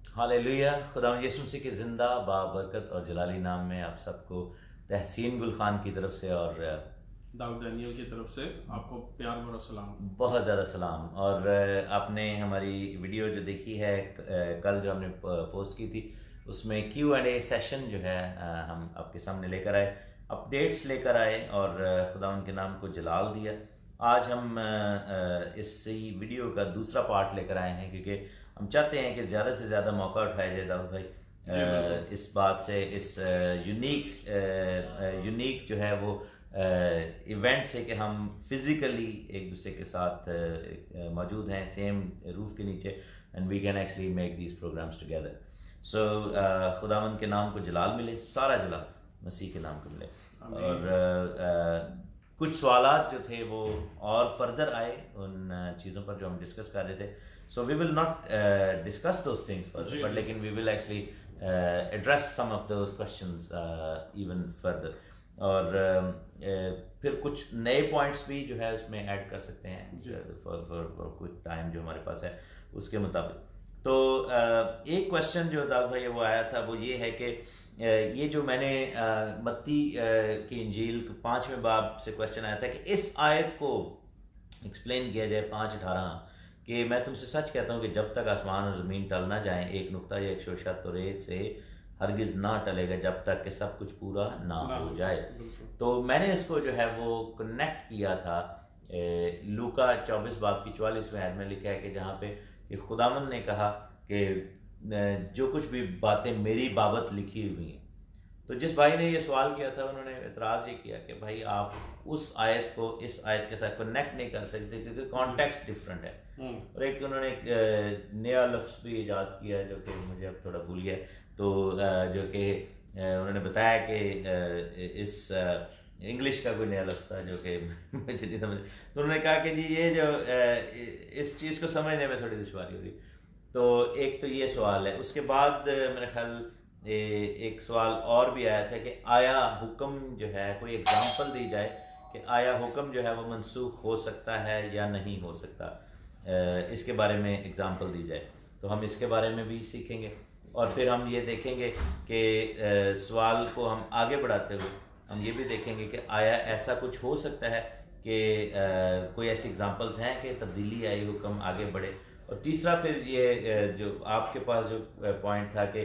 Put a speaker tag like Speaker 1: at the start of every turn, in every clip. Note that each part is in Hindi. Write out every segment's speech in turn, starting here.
Speaker 1: हालेलुया। खुदावंद यीशु मसीह के ज़िंदा बाबरकत और जलाली नाम में आप सबको तहसीन गुल खान की तरफ से और
Speaker 2: दाऊद डैनियल की तरफ से आपको प्यार भरा सलाम।
Speaker 1: बहुत ज़्यादा सलाम। और आपने हमारी वीडियो जो देखी है कल जो हमने पोस्ट की थी, उसमें Q&A सेशन जो है हम आपके सामने लेकर आए, अपडेट्स लेकर आए और खुदावंद के नाम को जलाल दिया। आज हम इसी वीडियो का दूसरा पार्ट लेकर आए हैं, क्योंकि हम चाहते हैं कि ज़्यादा से ज़्यादा मौका उठाया जाए दाऊद भाई इस बात से, इस यूनिक जो है वो इवेंट से, कि हम फिज़िकली एक दूसरे के साथ मौजूद हैं सेम रूफ के नीचे, and we can actually make these programmes together. So खुदावंद के नाम को जलाल मिले, सारा जलाल मसीह के नाम को मिले। और कुछ सवालात जो थे वो और फर्दर आए उन चीज़ों पर जो हम डिस्कस कर रहे थे। So we will not discuss those things further, but लेकिन we will actually address some of those questions even further. और फिर कुछ नए पॉइंट्स भी जो है उसमें ऐड कर सकते हैं फॉर कुछ टाइम जो हमारे पास है उसके मुताबिक। तो एक क्वेश्चन जो दाऊद भाई वो आया था, वो ये है कि ये जो मैंने मत्ती की इंजील 5वें बाब से क्वेश्चन आया था कि इस आयत को एक्सप्लेन किया जाए 5:18 कि मैं तुमसे सच कहता हूँ कि जब तक आसमान और ज़मीन टल ना जाएं, एक नुक्ता या एक शोशा तो रेत से हरगिज़ ना टलेगा जब तक कि सब कुछ पूरा ना हो जाए। तो मैंने इसको जो है वो कनेक्ट किया था लूका 24 बाब की 44वें आयत में लिखा है कि जहाँ पे कि खुदावंद ने कहा कि जो कुछ भी बातें मेरी बाबत लिखी हुई हैं। तो जिस भाई ने ये सवाल किया था उन्होंने एतराज़ ये किया कि भाई आप उस आयत को इस आयत के साथ कनेक्ट नहीं कर सकते क्योंकि कॉन्टेक्स्ट डिफरेंट है। और एक उन्होंने एक नया लफ्ज़ भी ईजाद किया है जो कि मुझे अब थोड़ा भूल गया, तो जो कि उन्होंने बताया कि इस इंग्लिश का कोई नया लफ्ज़ था जो कि मुझे नहीं समझ। तो उन्होंने कहा कि जी ये जो इस चीज़ को समझने में थोड़ी दुश्वारी हो रही। तो एक तो ये सवाल है। उसके बाद मेरे ख्याल एक सवाल और भी आया था कि आया हुक्म जो है, कोई एग्जांपल दी जाए कि आया हुक्म जो है वो मनसूख हो सकता है या नहीं हो सकता, इसके बारे में एग्जांपल दी जाए। तो हम इसके बारे में भी सीखेंगे और फिर हम ये देखेंगे कि सवाल को हम आगे बढ़ाते हुए हम ये भी देखेंगे कि आया ऐसा कुछ हो सकता है कि कोई ऐसी एग्जांपल्स हैं कि तब्दीली आई, हुक्म आगे बढ़े। और तीसरा फिर ये जो आपके पास जो पॉइंट था कि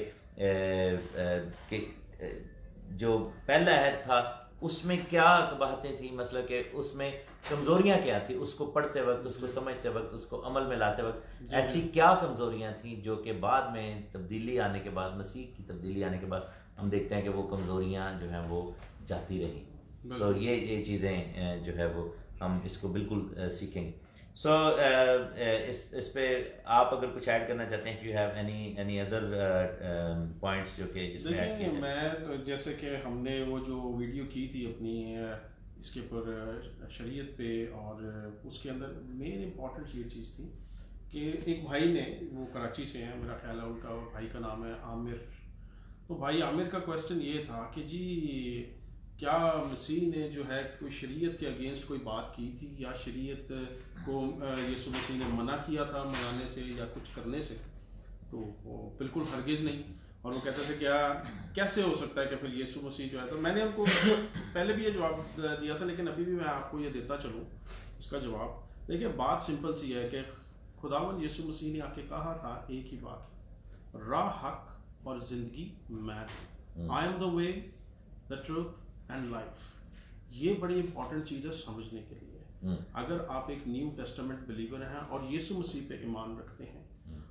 Speaker 1: जो पहला आयत था उसमें क्या कबाहतें थी, मतलब कि उसमें कमज़ोरियाँ क्या थी, उसको पढ़ते वक्त, उसको समझते वक्त, उसको अमल में लाते वक्त ऐसी क्या कमज़ोरियाँ थी जो कि बाद में तब्दीली आने के बाद, मसीह की तब्दीली आने के बाद हम देखते हैं कि वो कमज़ोरियाँ जो हैं वो जाती रही। सो ये चीज़ें जो है वो हम इसको बिल्कुल सीखेंगे। सो इस पे आप अगर कुछ ऐड करना चाहते हैं, if you have any other points जो कि इसमें ऐड किए जाएं।
Speaker 2: मैं तो जैसे कि हमने वो जो वीडियो की थी अपनी इसके ऊपर शरीयत पे, और उसके अंदर मेन इम्पॉर्टेंट ये चीज़ थी कि एक भाई ने, वो कराची से हैं मेरा ख्याल है, उनका भाई का नाम है आमिर। तो भाई आमिर का क्वेश्चन ये था कि जी क्या मसीह ने जो है कोई शरीयत के अगेंस्ट कोई बात की थी, या शरीयत को यीशु मसीह ने मना किया था मनाने से या कुछ करने से। तो वो बिल्कुल हरगिज़ नहीं। और वो कहते थे क्या कैसे हो सकता है कि फिर यीशु मसीह जो है, तो मैंने उनको पहले भी ये जवाब दिया था लेकिन अभी भी मैं आपको ये देता चलूँ इसका जवाब। देखिए बात सिंपल सी है कि खुदावंद यीशु मसीह ने आके कहा था एक ही बात, राह, हक और ज़िंदगी मैं, I am the way, the truth and life. ये बड़ी इंपॉर्टेंट चीज़ है समझने के लिए। अगर आप एक न्यू टेस्टामेंट बिलीवर हैं और यीशु मसीह पे ईमान रखते हैं,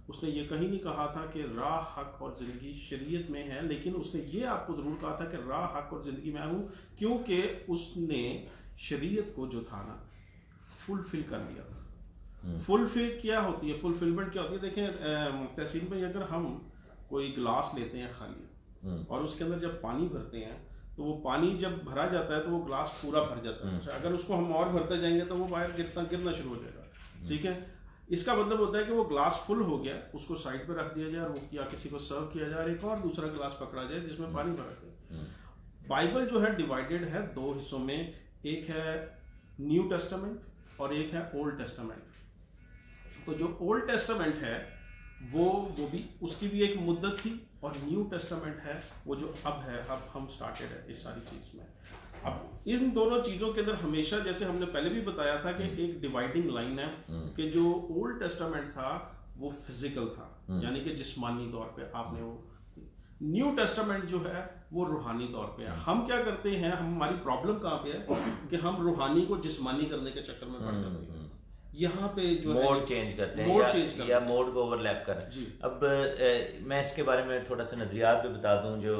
Speaker 2: उसने ये कहीं नहीं कहा था कि राह, हक और ज़िंदगी शरीयत में है, लेकिन उसने ये आपको ज़रूर कहा था कि राह, हक और ज़िंदगी मैं हूँ, क्योंकि उसने शरीयत को जो था ना फुलफिल कर लिया था। फुलफिल क्या होती है, फुलफिलमेंट क्या होती है? देखें तहसील में अगर हम कोई गिलास लेते हैं खाली और उसके अंदर जब पानी भरते हैं तो वो पानी जब भरा जाता है तो वो ग्लास पूरा भर जाता है। अच्छा, अगर उसको हम और भरते जाएंगे तो वो बाहर गिरना शुरू हो जाएगा। ठीक है, इसका मतलब होता है कि वो ग्लास फुल हो गया, उसको साइड पे रख दिया जाए और वो या किसी को सर्व किया जाए, एक और दूसरा ग्लास पकड़ा जाए जिसमें पानी भरा जाए। बाइबल जो है डिवाइडेड है दो हिस्सों में, एक है न्यू टेस्टामेंट और एक है ओल्ड टेस्टामेंट। तो जो ओल्ड टेस्टामेंट है वो भी उसकी भी एक मुद्दत थी, और न्यू टेस्टामेंट है वो जो अब है, अब हम स्टार्टेड है इस सारी चीज़ में। अब इन दोनों चीज़ों के अंदर हमेशा, जैसे हमने पहले भी बताया था, कि एक डिवाइडिंग लाइन है कि जो ओल्ड टेस्टामेंट था वो फिजिकल था, यानी कि जिस्मानी तौर पे आपने वो, न्यू टेस्टामेंट जो है वो रूहानी तौर पे है। हम क्या करते हैं, हमारी प्रॉब्लम कहाँ पे है कि हम रूहानी को जिस्मानी करने के चक्कर में पड़ जाते हैं। यहाँ पे जो
Speaker 1: मोड चेंज करते हैं या मोड को ओवरलैप कर रहे हैं। अब मैं इसके बारे में थोड़ा सा नज़रियात भी बता दूं। जो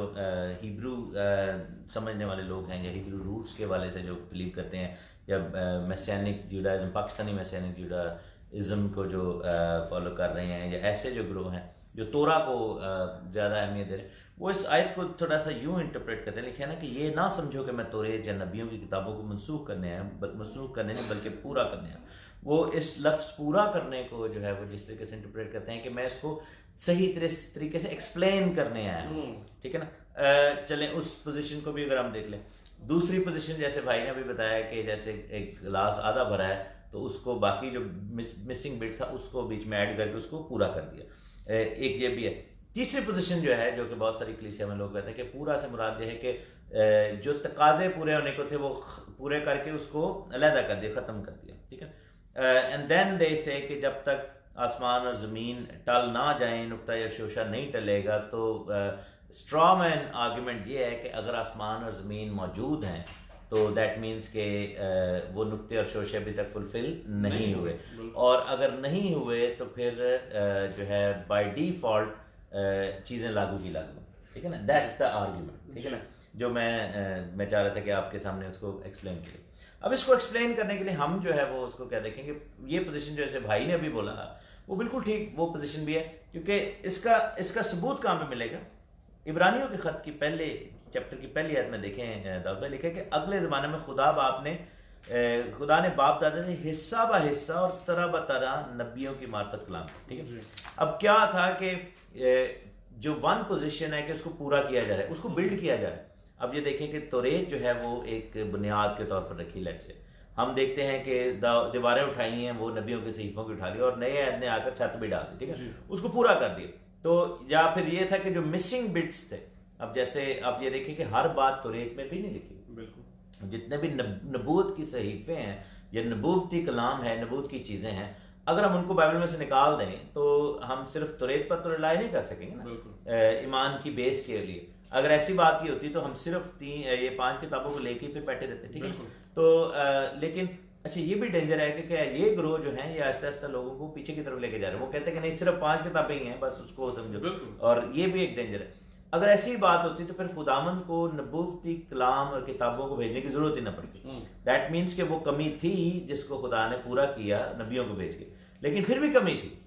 Speaker 1: हिब्रू समझने वाले लोग हैं या हिब्रू रूट्स के वाले से जो बिलीव करते हैं, या मैसियानिक जुडाइज्म, पाकिस्तानी मैसियानिक जुडाइज्म को जो फॉलो कर रहे हैं, या ऐसे जो ग्रोह हैं जो तोरा को ज़्यादा अहमियत दे रहे हैं, वो इस आयत को थोड़ा सा यूँ इंटरप्रेट करते हैं। लिखे ना कि ये ना समझो कि मैं तोरेत या नबियों की किताबों को मनसूख करने नहीं बल्कि पूरा करने हैं। वो इस लफ्ज़ पूरा करने को जो है वो जिस तरीके से इंटरप्रेट करते हैं कि मैं इसको सही तरीके से एक्सप्लेन करने आया हूँ, ठीक है ना। चलें उस पोजीशन को भी अगर हम देख लें। दूसरी पोजीशन, जैसे भाई ने अभी बताया कि जैसे एक गिलास आधा भरा है तो उसको बाकी जो मिसिंग बिट था उसको बीच में ऐड करके उसको पूरा कर दिया, एक ये भी है। तीसरी पोजीशन जो है, जो कि बहुत सारी कलीसिया में लोग कहते हैं कि पूरा से मुराद ये है कि जो तकाजे पूरे होने को थे वो पूरे करके उसको अलहदा कर दिया, ख़त्म कर दिया, ठीक है। एंड देन दे से कि जब तक आसमान और ज़मीन टल ना जाएं, नुक्ता या शोशा नहीं टलेगा, तो स्ट्रॉ मैन आर्ग्यूमेंट ये है कि अगर आसमान और ज़मीन मौजूद हैं तो दैट मीन्स के वो नुक्ते और शोशे अभी तक फुलफिल नहीं हुए, और अगर नहीं हुए तो फिर जो है बाय डिफ़ॉल्ट चीज़ें लागू की लागू, ठीक है ना। दैट्स द आर्ग्यूमेंट, ठीक है ना, जो मैं चाह रहा था कि आपके सामने उसको एक्सप्लेन करें। अब इसको एक्सप्लेन करने के लिए हम जो है वो उसको क्या देखेंगे, ये पोजीशन जो जैसे भाई ने अभी बोला वो बिल्कुल ठीक वो पोजीशन भी है, क्योंकि इसका सबूत कहाँ पे मिलेगा। इब्रानियों के ख़त की पहले चैप्टर की पहली आयत में देखें, दाऊद भाई लिखे कि अगले ज़माने में खुदा ने बाप दादा से हिस्सा ब हिस्सा और तरह ब तरह नबियों की मार्फत कलाम, ठीक है। अब क्या था कि जो वन पोजीशन है कि उसको पूरा किया जा रहा है, उसको बिल्ड किया जा रहा है। अब ये देखें कि तौरेत जो है वो एक बुनियाद के तौर पर रखी, लेट से हम देखते हैं कि दीवारें उठाई हैं वो नबियों के सहीफों की उठा ली और नए ऐद ने आकर छत भी डाल दी, ठीक है, उसको पूरा कर दिया। तो या फिर ये था कि जो मिसिंग बिट्स थे, अब जैसे आप ये देखें कि हर बात तौरेत में भी नहीं लिखी, बिल्कुल जितने भी नबूवत की सहीफे हैं या नबूवती कलाम है, नबूवत की चीज़ें हैं, अगर हम उनको बाइबल में से निकाल दें तो हम सिर्फ तौरेत पर तो रिलाई नहीं कर सकेंगे ना ईमान की बेस के लिए। अगर ऐसी बात की होती तो हम सिर्फ ये 5 किताबों को लेके पे बैठे रहते, ठीक है। तो लेकिन अच्छा ये भी डेंजर है कि क्या ये ग्रोह जो है ये आहिस्ता आहिस्ता लोगों को पीछे की तरफ लेके जा रहे हैं। वो कहते हैं कि नहीं सिर्फ 5 किताबें ही हैं, बस उसको समझो, और ये भी एक डेंजर है। अगर ऐसी बात होती तो फिर खुदावंद को नबूवती कलाम और किताबों को भेजने की जरूरत ही ना पड़ती। दैट मीन्स कि वो कमी थी जिसको खुदा ने पूरा किया नबियों को भेज के, लेकिन फिर भी कमी थी,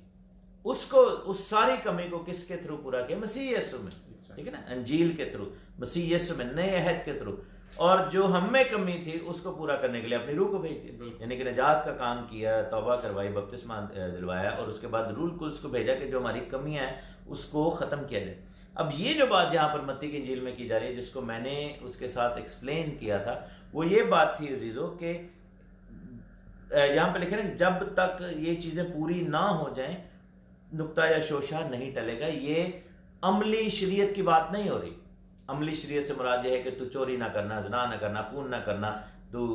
Speaker 1: उसको उस सारी कमी को किसके थ्रू पूरा किया? मसीह यीशु में, ठीक है ना, अंजील के थ्रू, मसीह यीशु में, नए अहद के थ्रू। और जो हम में कमी थी उसको पूरा करने के लिए अपनी रूह को भेज दिया, यानी कि नजात का काम किया, तौबा करवाई, बपतिस्मा दिलवाया, और उसके बाद रूल कुल्स को भेजा कि जो हमारी कमियां हैं उसको ख़त्म किया जाए। अब ये जो बात यहाँ पर मत्ती की इंजील में की जा रही है, जिसको मैंने उसके साथ एक्सप्लेन किया था, वो ये बात थी अजीज़ों के यहाँ पे लिखे ना, जब तक ये चीज़ें पूरी ना हो जाएं नुक्ता या शोशा नहीं टलेगा। ये अमली शरीयत की बात नहीं हो रही। अमली शरीयत से मुराद ये है कि तू चोरी ना करना, ज़ना ना करना, खून ना करना, तू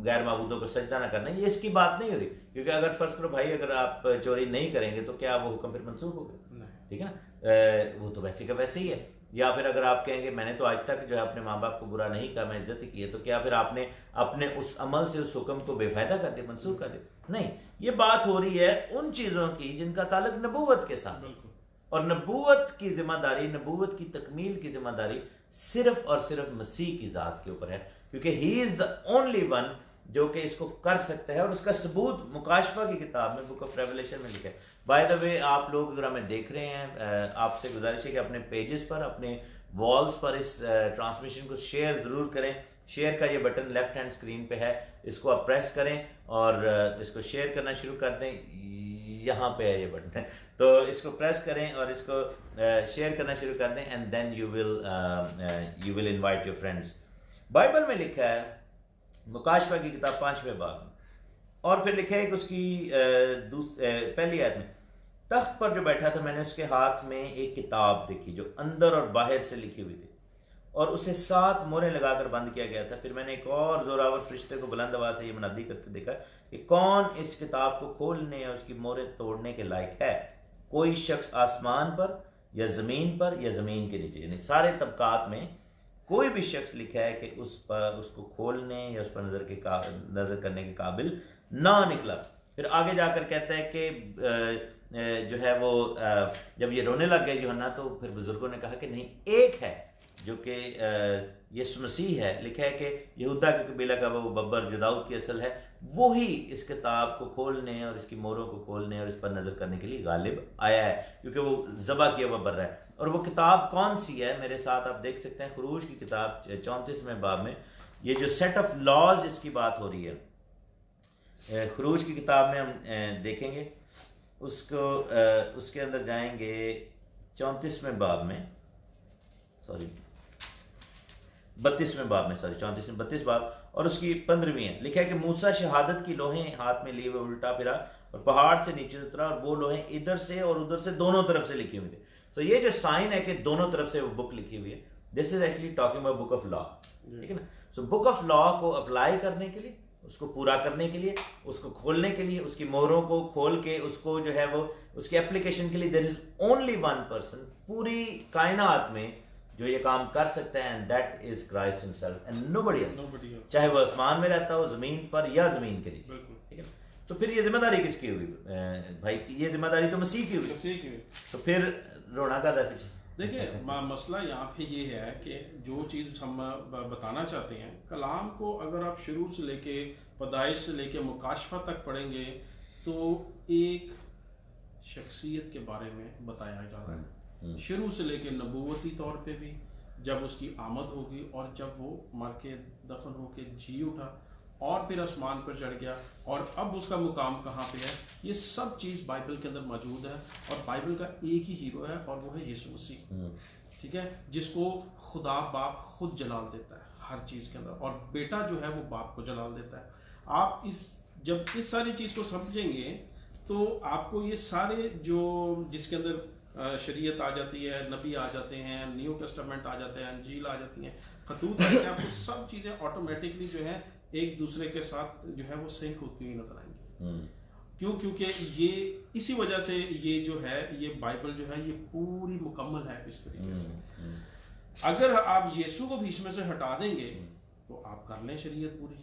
Speaker 1: गैर माबूदों को सजदा ना करना, ये इसकी बात नहीं हो रही। क्योंकि अगर फ़र्ज़ करो भाई अगर आप चोरी नहीं करेंगे तो क्या वो हुक्म फिर मंसूख हो गया? ठीक है ना, वो तो वैसे का वैसे ही है। या फिर अगर आप कहेंगे मैंने तो आज तक जो है अपने माँ बाप को बुरा नहीं कहा, मैं इज्जत ही की है, तो क्या फिर आपने अपने उस अमल से उस हुक्म को बेफायदा कर दिया, मंसूख कर दिया? नहीं, ये बात हो रही है उन चीज़ों की जिनका ताल्लुक नबूवत के साथ, और नबूवत की जिम्मेदारी, नबूवत की तकमील की जिम्मेदारी सिर्फ और सिर्फ मसीह की ज़ात के ऊपर है, क्योंकि he is the only one जो कि इसको कर सकता है। और उसका सबूत मुकाशफा की किताब में, बुक ऑफ रेवलेशन में लिखा है। बाय द वे आप लोग अगर हमें देख रहे हैं, आपसे गुजारिश है कि अपने पेजेस पर, अपने वॉल्स पर इस ट्रांसमिशन को शेयर ज़रूर करें। शेयर का ये बटन लेफ्ट हैंड स्क्रीन पे है, इसको आप प्रेस करें और इसको शेयर करना शुरू कर दें। यहाँ पे है ये बटन है, तो इसको प्रेस करें और इसको शेयर करना शुरू कर दें, and then you will invite your friends. Bible में लिखा है मुकाशफा की किताब 5वें बाब में, और फिर लिखा है कि उसकी पहली आयत में, तख्त पर जो बैठा था मैंने उसके हाथ में एक किताब देखी जो अंदर और बाहर से लिखी हुई थी, और उसे 7 मोहरें लगाकर बंद किया गया था। फिर मैंने एक और जोरावर फरिश्ते को बुलंद आवाज से ये मुनादी करते देखा कि कौन इस किताब को खोलने और उसकी मोहरें तोड़ने के लायक है। कोई शख्स आसमान पर या ज़मीन पर या ज़मीन के नीचे, यानी सारे तबकात में कोई भी शख्स लिखा है कि उस पर उसको खोलने या उस पर नज़र करने के काबिल ना निकला। फिर आगे जाकर कहता है कि जो है वो जब ये रोने लग गए यूहन्ना, तो फिर बुजुर्गों ने कहा कि नहीं, एक है जो कि यीशु मसीह है। लिखा है कि यहूदा के कबीला का वो बब्बर जो दाऊद की असल है, वो ही इस किताब को खोलने और इसकी मोहरों को खोलने और इस पर नज़र करने के लिए गालिब आया है, क्योंकि वो ज़बा किया हुआ बर्रा है। और वो किताब कौन सी है, मेरे साथ आप देख सकते हैं खुरूज की किताब 34वें बाब में ये जो सेट ऑफ लॉज इसकी बात हो रही है। खुरूज की किताब में हम देखेंगे उसको, उसके अंदर जाएंगे 34वें बाब में, सॉरी 32वें बाब में, सॉरी 32 बाब और उसकी 15वीं है। लिखा है कि मूसा शहादत की लोहें हाथ में लिए हुए उल्टा फिरा और पहाड़ से नीचे उतरा, और वो लोहें इधर से और उधर से दोनों तरफ से लिखी हुई थी। तो ये जो साइन है कि दोनों तरफ से वो बुक लिखी हुई है, this is actually talking about book of law, ठीक है ना। सो बुक ऑफ लॉ को अप्लाई करने के लिए, उसको पूरा करने के लिए, उसको खोलने के लिए, उसकी मोहरों को खोल के उसको जो है वो उसकी एप्लीकेशन के लिए there is only one person पूरी कायनात में जो ये काम कर सकता है, and that is Christ himself and nobody else. चाहे वो आसमान में रहता हो, जमीन पर या जमीन के नीचे, ठीक है। तो फिर ये जिम्मेदारी किसकी हुई भाई? ये जिम्मेदारी तो मसीह की हुई। तो फिर रोना का था पीछे।
Speaker 2: देखिए मसला यहाँ पे ये है कि जो चीज़ हम बताना चाहते हैं, कलाम को अगर आप शुरू से लेके पैदाइश से लेके मुकाशफा तक पढ़ेंगे तो एक शख्सियत के बारे में बताया जा रहा है, शुरू से लेके नबूवती तौर पे भी, जब उसकी आमद होगी और जब वो मर के दफन होके जी उठा और फिर आसमान पर चढ़ गया और अब उसका मुकाम कहाँ पे है, ये सब चीज़ बाइबल के अंदर मौजूद है। और बाइबल का एक ही हीरो है और वो है यीशु मसीह, ठीक है, जिसको खुदा बाप खुद जलाल देता है हर चीज़ के अंदर, और बेटा जो है वो बाप को जलाल देता है। आप जब इस सारी चीज़ को समझेंगे तो आपको ये सारे जो जिसके अंदर शरीयत आ जाती है, नबी आ जाते हैं, न्यू टेस्टामेंट आ जाते हैं, अंजील आ जाती हैं, खतूत आ जाते हैं, आपको सब चीज़ें ऑटोमेटिकली जो है एक दूसरे के साथ जो है वो सिंक होती हुई नजर आएंगी। क्यों? क्योंकि ये इसी वजह से ये जो है ये बाइबल जो है ये पूरी मुकम्मल है इस तरीके से। अगर आप यीशु को बीच में से हटा देंगे तो आप कर लें शरीयत पूरी।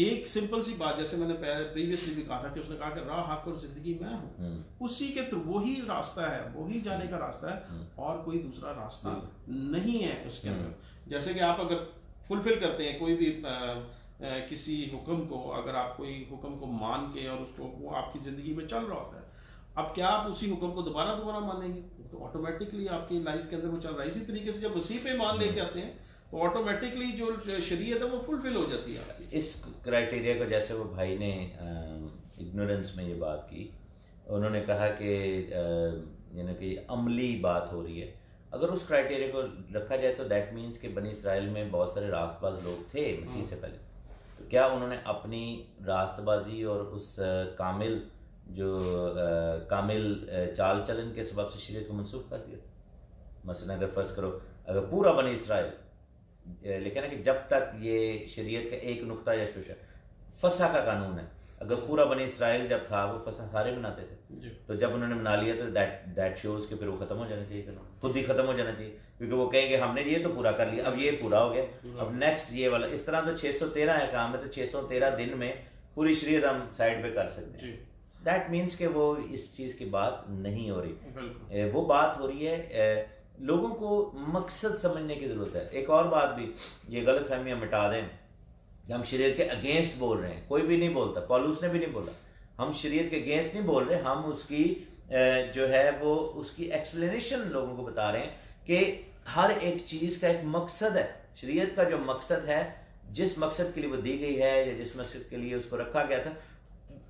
Speaker 2: एक सिंपल सी बात, जैसे मैंने प्रीवियसली भी कहा था कि उसने कहा कि राह हक और जिंदगी मैं हूँ, उसी के थ्रू वही रास्ता है, वही जाने का रास्ता है और कोई दूसरा रास्ता नहीं है उसके अंदर। जैसे कि आप अगर फुलफिल करते हैं कोई भी किसी हुक्म को, अगर आप कोई हुक्म को मान के और उसको वो आपकी ज़िंदगी में चल रहा होता है, अब क्या आप उसी हुक्म को दोबारा मानेंगे? तो ऑटोमेटिकली आपकी लाइफ के अंदर वो चल रहा है। इसी तरीके से जब मसीह पे मान लेके आते हैं तो ऑटोमेटिकली जो शरीयत है वो फुलफिल हो जाती है आपकी।
Speaker 1: इस क्राइटेरिया को, जैसे वो भाई ने इग्नोरेंस में ये बात की, उन्होंने कहा कि यानी कि अमली बात हो रही है। अगर उस क्राइटेरिया को रखा जाए तो दैट मीन्स कि बनी इसराइल में बहुत सारे रास्तबाज लोग थे मसीह से पहले, तो क्या उन्होंने अपनी रास्तबाजी और उस कामिल चाल चलन के सबब से शरीयत को मनसूख कर दिया? मसलन अगर फ़र्ज़ करो, अगर पूरा बनी इसराइल, लेकिन ना कि जब तक ये शरीयत का एक नुक्ता या शुश है, फसा का कानून है, अगर पूरा बनी इसराइल जब था वो फसा सारे मनाते थे, तो जब उन्होंने मना लिया तो दैट शोज के फिर वो खत्म हो जाना चाहिए, खुद ही खत्म हो जाना चाहिए, क्योंकि वो कहेंगे हमने ये तो पूरा कर लिया, अब ये पूरा हो गया, अब नेक्स्ट ये वाला। इस तरह तो 613 है काम है, तो 613 दिन में पूरी शरीयत हम साइड पे कर सकते हैं। दैट मीन्स कि वो इस चीज़ की बात नहीं हो रही, वो बात हो रही है लोगों को मकसद समझने की ज़रूरत है। एक और बात भी, ये गलत फहमियाँ मिटा दें कि हम शरीयत के अगेंस्ट बोल रहे हैं, कोई भी नहीं बोलता, पौलुस ने भी नहीं बोला हम शरीयत के अगेंस्ट नहीं बोल रहे, हम उसकी जो है वो उसकी एक्सप्लेनेशन लोगों को बता रहे हैं कि हर एक चीज़ का एक मकसद है। शरीयत का जो मकसद है, जिस मकसद के लिए वो दी गई है या जिस मकसद के लिए उसको रखा गया था,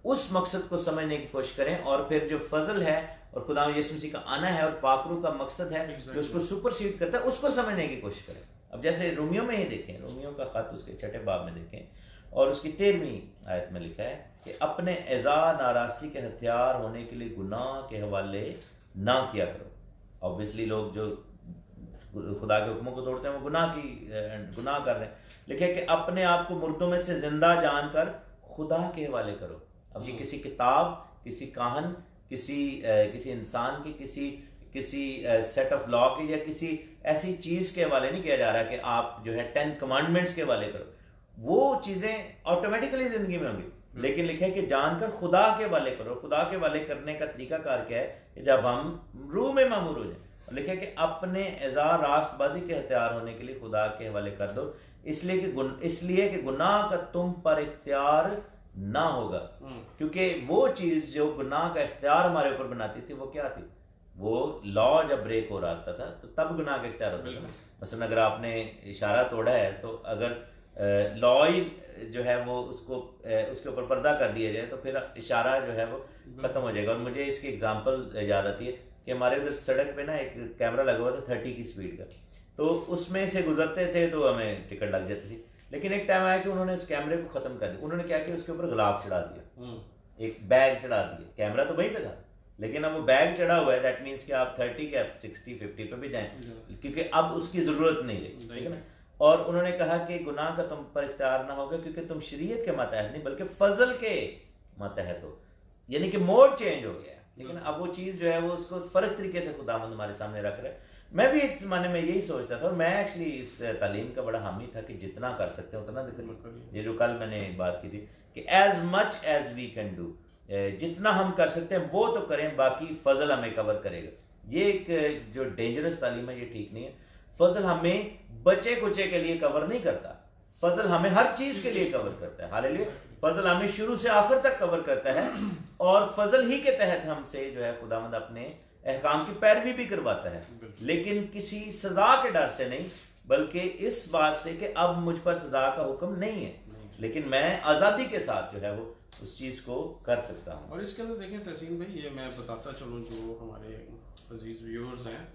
Speaker 1: उस मकसद को समझने की कोशिश करें, और फिर जो फजल है और खुदा यीशु मसीह का आना है और पाकरू का मकसद है जो उसको सुपरसीड करता है, उसको समझने की कोशिश करें। अब जैसे रोमियो में ही देखें, रोमियो का खत उसके 6 बाब में देखें और उसकी 13वीं आयत में लिखा है कि अपने एज़ा नाराज़गी के हथियार होने के लिए गुनाह के हवाले ना किया करो। ऑब्वियसली लोग जो खुदा के हुक्मों को तोड़ते हैं वो गुनाह कर रहे हैं। लिखे कि अपने आप को मुर्दों में से जिंदा जानकर खुदा के हवाले करो। अब ये किसी किताब, किसी काहन, किसी इंसान की, किसी सेट ऑफ लॉ के या किसी ऐसी चीज़ के हवाले नहीं किया जा रहा कि आप जो है 10 कमांडमेंट्स के हवाले करो। वो चीज़ें ऑटोमेटिकली ज़िंदगी में होंगी, लेकिन लिखे कि जानकर खुदा के हवाले करो। खुदा के हवाले करने का तरीका कार क्या है कि जब हम रूह में मामूर हो जाए, लिखे कि अपने एज़ा रास्तबाजी के हथियार होने के लिए खुदा के हवाले कर दो, इसलिए कि गुनाह का तुम पर इख्तियार ना होगा। क्योंकि वो चीज़ जो गुनाह का इख्तियार हमारे ऊपर बनाती थी वो क्या थी? वो लॉ जब ब्रेक हो रहा था तो तब गुनाह का इख्तियार होता था। मसलन अगर आपने इशारा तोड़ा है तो अगर लॉ ही जो है वो उसके ऊपर पर्दा कर दिया जाए तो फिर इशारा जो है वो खत्म हो जाएगा। और मुझे इसकी एग्जांपल याद आती है कि हमारे उधर सड़क पे ना एक कैमरा लगा हुआ था 30 की स्पीड का, तो उसमें से गुजरते थे तो हमें टिकट लग जाती थी। लेकिन एक टाइम आया कि उन्होंने उस कैमरे को खत्म कर दिया। उन्होंने क्या किया, उसके ऊपर गुलाब चढ़ा दिया, एक बैग चढ़ा दिया। कैमरा तो वहीं पे था लेकिन अब वो बैग चढ़ा हुआ है, दैट मीन्स कि आप 30 के 60 50 पे भी जाएं, क्योंकि अब उसकी जरूरत नहीं रही, ठीक है ना। और उन्होंने कहा कि गुनाह का तुम पर इख्तियार ना होगा क्योंकि तुम शरीयत के मातहत नहीं बल्कि फजल के मातहत हो, यानी कि मोड चेंज हो गया है, ठीक है ना। अब वो चीज़ जो है वो उसको फर्क तरीके से खुदावंद हमारे सामने रख रहा है। मैं भी एक ज़माने में यही सोचता था और मैं एक्चुअली इस तालीम का बड़ा हामी था कि जितना कर सकते हैं उतना करिए। ये जो कल मैंने बात की थी कि as much as we can do, जितना हम कर सकते हैं वो तो करें, बाकी फजल हमें कवर करेगा। ये एक जो डेंजरस तालीम है, ये ठीक नहीं है। फजल हमें बचे कुचे के लिए कवर नहीं करता, फजल हमें हर चीज के लिए कवर करता है। हालेलुया। फजल हमें शुरू से आखिर तक कवर करता है और फजल ही के तहत हमसे जो है खुदावंद अपने अहकाम की पैरवी भी करवाता है, लेकिन किसी सजा के डर से नहीं बल्कि इस बात से कि अब मुझ पर सजा का हुक्म नहीं है, लेकिन मैं आज़ादी के साथ जो है वो उस चीज़ को कर सकता हूँ।
Speaker 2: और इसके अंदर देखें तहसीन भाई, ये मैं बताता चलूँ जो हमारे अजीज व्यूअर्स हैं,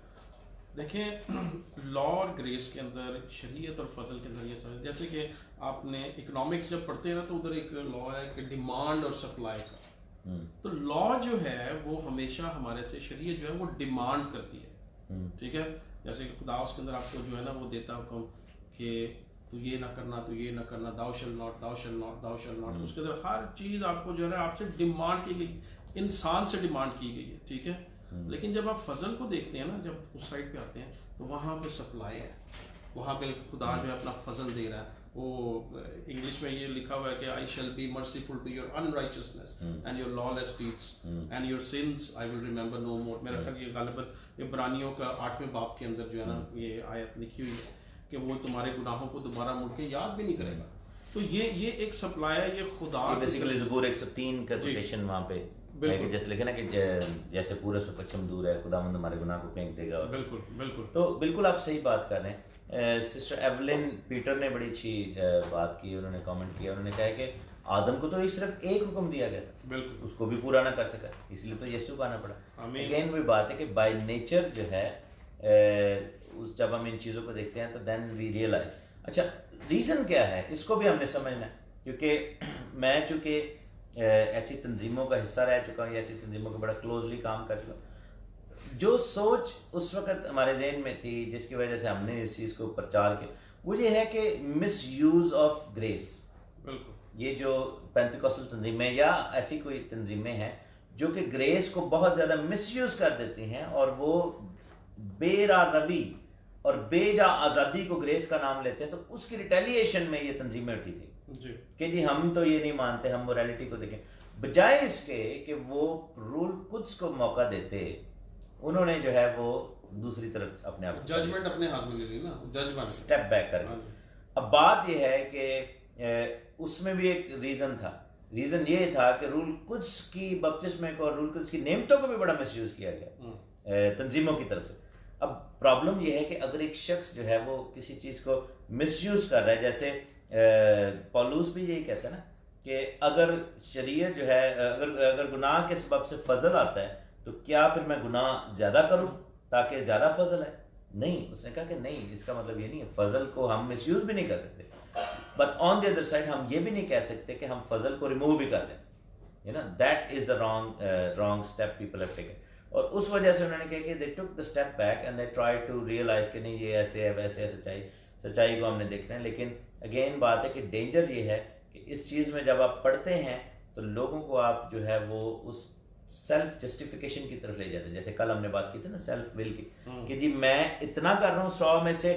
Speaker 2: देखें लॉ और ग्रेस के अंदर, शरीयत और फजल के अंदर ये समझ, जैसे कि आपने इकोनॉमिक्स जब पढ़ते हैं ना तो उधर एक लॉ है कि डिमांड और सप्लाई का। तो लॉ जो है वो हमेशा हमारे से, शरीयत जो है वो डिमांड करती है, ठीक है। जैसे कि खुदा उसके अंदर आपको जो है ना वो देता हुक्म कि तू ये ना करना, तू ये ना करना, thou shall not, thou shall not, thou shall not. उसके अंदर हर चीज़ आपको जो है ना आपसे डिमांड की गई, इंसान से डिमांड की गई है, ठीक है। लेकिन जब आप फजल को देखते हैं ना, जब उस साइड पे आते हैं तो वहाँ पे सप्लाई है, वहाँ पे खुदा जो है अपना फजल दे रहा है। वो इंग्लिश में ये लिखा हुआ है कि I shall be merciful to your unrighteousness and your lawless deeds and your sins I will remember no more. मेरा ख्याल ये गालिबन इब्रानियों का 8वें बाब के अंदर जो है ना ये आयत लिखी हुई है कि वो तुम्हारे गुनाहों को दोबारा मुड़ के याद भी नहीं करेगा। तो ये एक सप्लाई है, ये खुदा
Speaker 1: बेसिकली ज़बूर 103 का कोटेशन वहाँ पे जैसे लिखे ना कि जैसे पूरब से पश्चिम दूर है, खुदावंद हमारे गुनाह को फेंक देगा।
Speaker 2: बिल्कुल बिल्कुल।
Speaker 1: तो बिल्कुल आप सही बात कर रहे हैं। सिस्टर एवलिन पीटर ने बड़ी अच्छी बात की, उन्होंने कमेंट किया, उन्होंने कहा कि आदम को तो सिर्फ एक हुक्म दिया गया था,
Speaker 2: बिल्कुल,
Speaker 1: उसको भी पूरा ना कर सका, इसलिए तो यीशु को आना पड़ा। अगेन वही बात है कि बाय नेचर जो है जब हम इन चीज़ों को देखते हैं तो देन वी रियलाइज, अच्छा रीज़न क्या है, इसको भी हमने समझना है। क्योंकि मैं चूँकि ऐसी तंजीमों का हिस्सा रह चुका हूँ, ऐसी तंजीमों को बड़ा क्लोजली काम कर चुका हूँ, जो सोच उस वक़्त हमारे जहन में थी जिसकी वजह से हमने इस चीज़ को प्रचार किया, वो ये है कि मिस यूज़ ऑफ ग्रेस।
Speaker 2: बिल्कुल।
Speaker 1: ये जो पेंटिकॉस्टल तंजीमें या ऐसी कोई तंजीमें हैं जो कि ग्रेस को बहुत ज़्यादा मिस यूज़ कर देती हैं और वो बेरा रवि और बेजा आज़ादी को ग्रेस का नाम लेते हैं, तो उसकी रिटेलिएशन में ये तंजीमें उठी थी कि जी हम तो ये नहीं मानते, हम मोरालिटी को देखें, बजाय इसके कि वो रूल कुछ को मौका देते, उन्होंने जो है वो दूसरी तरफ अपने आप
Speaker 2: जजमेंट अपने हाथ में ले ली ना, जजमेंट
Speaker 1: स्टेप बैक कर। अब बात ये है कि उसमें भी एक रीज़न था, रीज़न ये था कि रूल कुछ की बपतिस्मे को और रूल कुछ की नेमतों को भी बड़ा मिसयूज़ किया गया तंजीमों की तरफ से। अब प्रॉब्लम यह है कि अगर एक शख्स जो है वो किसी चीज़ को मिसयूज़ कर रहा है, जैसे पौलुस भी यही कहता है ना कि अगर शरीयत जो है अगर गुनाह के सबब से फजल आता है तो क्या फिर मैं गुनाह ज़्यादा करूं ताकि ज़्यादा फजल है। नहीं, उसने कहा कि नहीं, इसका मतलब ये नहीं है, फजल को हम मिसयूज भी नहीं कर सकते, but on the other side हम ये भी नहीं कह सकते कि हम फजल को रिमूव भी कर दें, you know, that is the wrong step people have taken. और उस वजह से उन्होंने कहा कि they took the step back and they try to realise कि नहीं ये ऐसे है वैसे है, सच्चाई को हमने देखना है। लेकिन अगेन बात है कि डेंजर ये है कि इस चीज़ में जब आप पढ़ते हैं तो लोगों को आप जो है वो उस सेल्फ जस्टिफिकेशन की तरफ ले जाते हैं। जैसे कल हमने बात की थी ना सेल्फ विल की, कि जी मैं इतना कर रहा हूँ 100 में से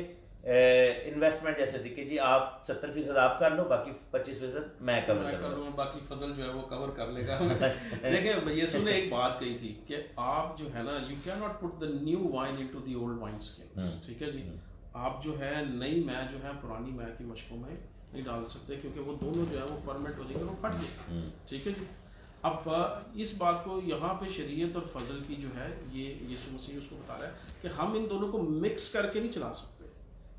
Speaker 1: इन्वेस्टमेंट जैसे थी कि जी आप 70% आप कर लो, बाकी 25% मैं कवर कर लूँ,
Speaker 2: बाकी फजल जो है वो कवर कर लेगा। देखिए यीशु ने एक बात कही थी कि आप जो है ना, you can not put the new wine into the old wine skin, ठीक है जी। आप जो है नई मैं जो है पुरानी मैं की मशकों में नहीं डाल सकते, क्योंकि वो दोनों जो है वो फर्मेंट हो जाएंगे, वो फट जाएंगे, ठीक है जी। अब इस बात को यहाँ पे शरीयत और फजल की जो है ये यीशु मसीह उसको बता रहा है कि हम इन दोनों को मिक्स करके नहीं चला सकते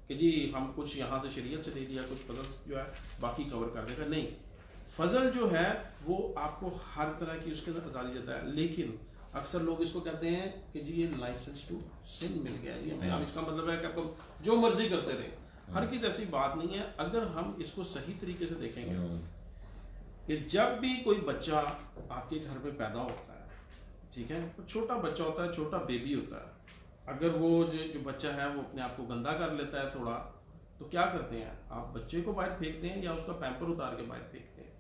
Speaker 2: कि जी हम कुछ यहाँ से शरीयत से दे दिया, कुछ फजल जो है बाकी कवर कर देगा, नहीं। फजल जो है वो आपको हर तरह की उसके अंदर आज़ादी देता है, लेकिन अक्सर लोग इसको कहते हैं कि जी ये लाइसेंस टू सिन मिल गया जी हमें, अब इसका मतलब है कि आपको जो मर्जी करते रहे। हर किसी ऐसी बात नहीं है। अगर हम इसको सही तरीके से देखेंगे कि जब भी कोई बच्चा आपके घर में पैदा होता है, ठीक है, तो छोटा बच्चा होता है, छोटा बेबी होता है, अगर वो जो बच्चा है वो अपने आप को गंदा कर लेता है थोड़ा, तो क्या करते हैं आप, बच्चे को बाहर फेंकते हैं या उसका पैम्पर उतार के बाहर फेंकते हैं।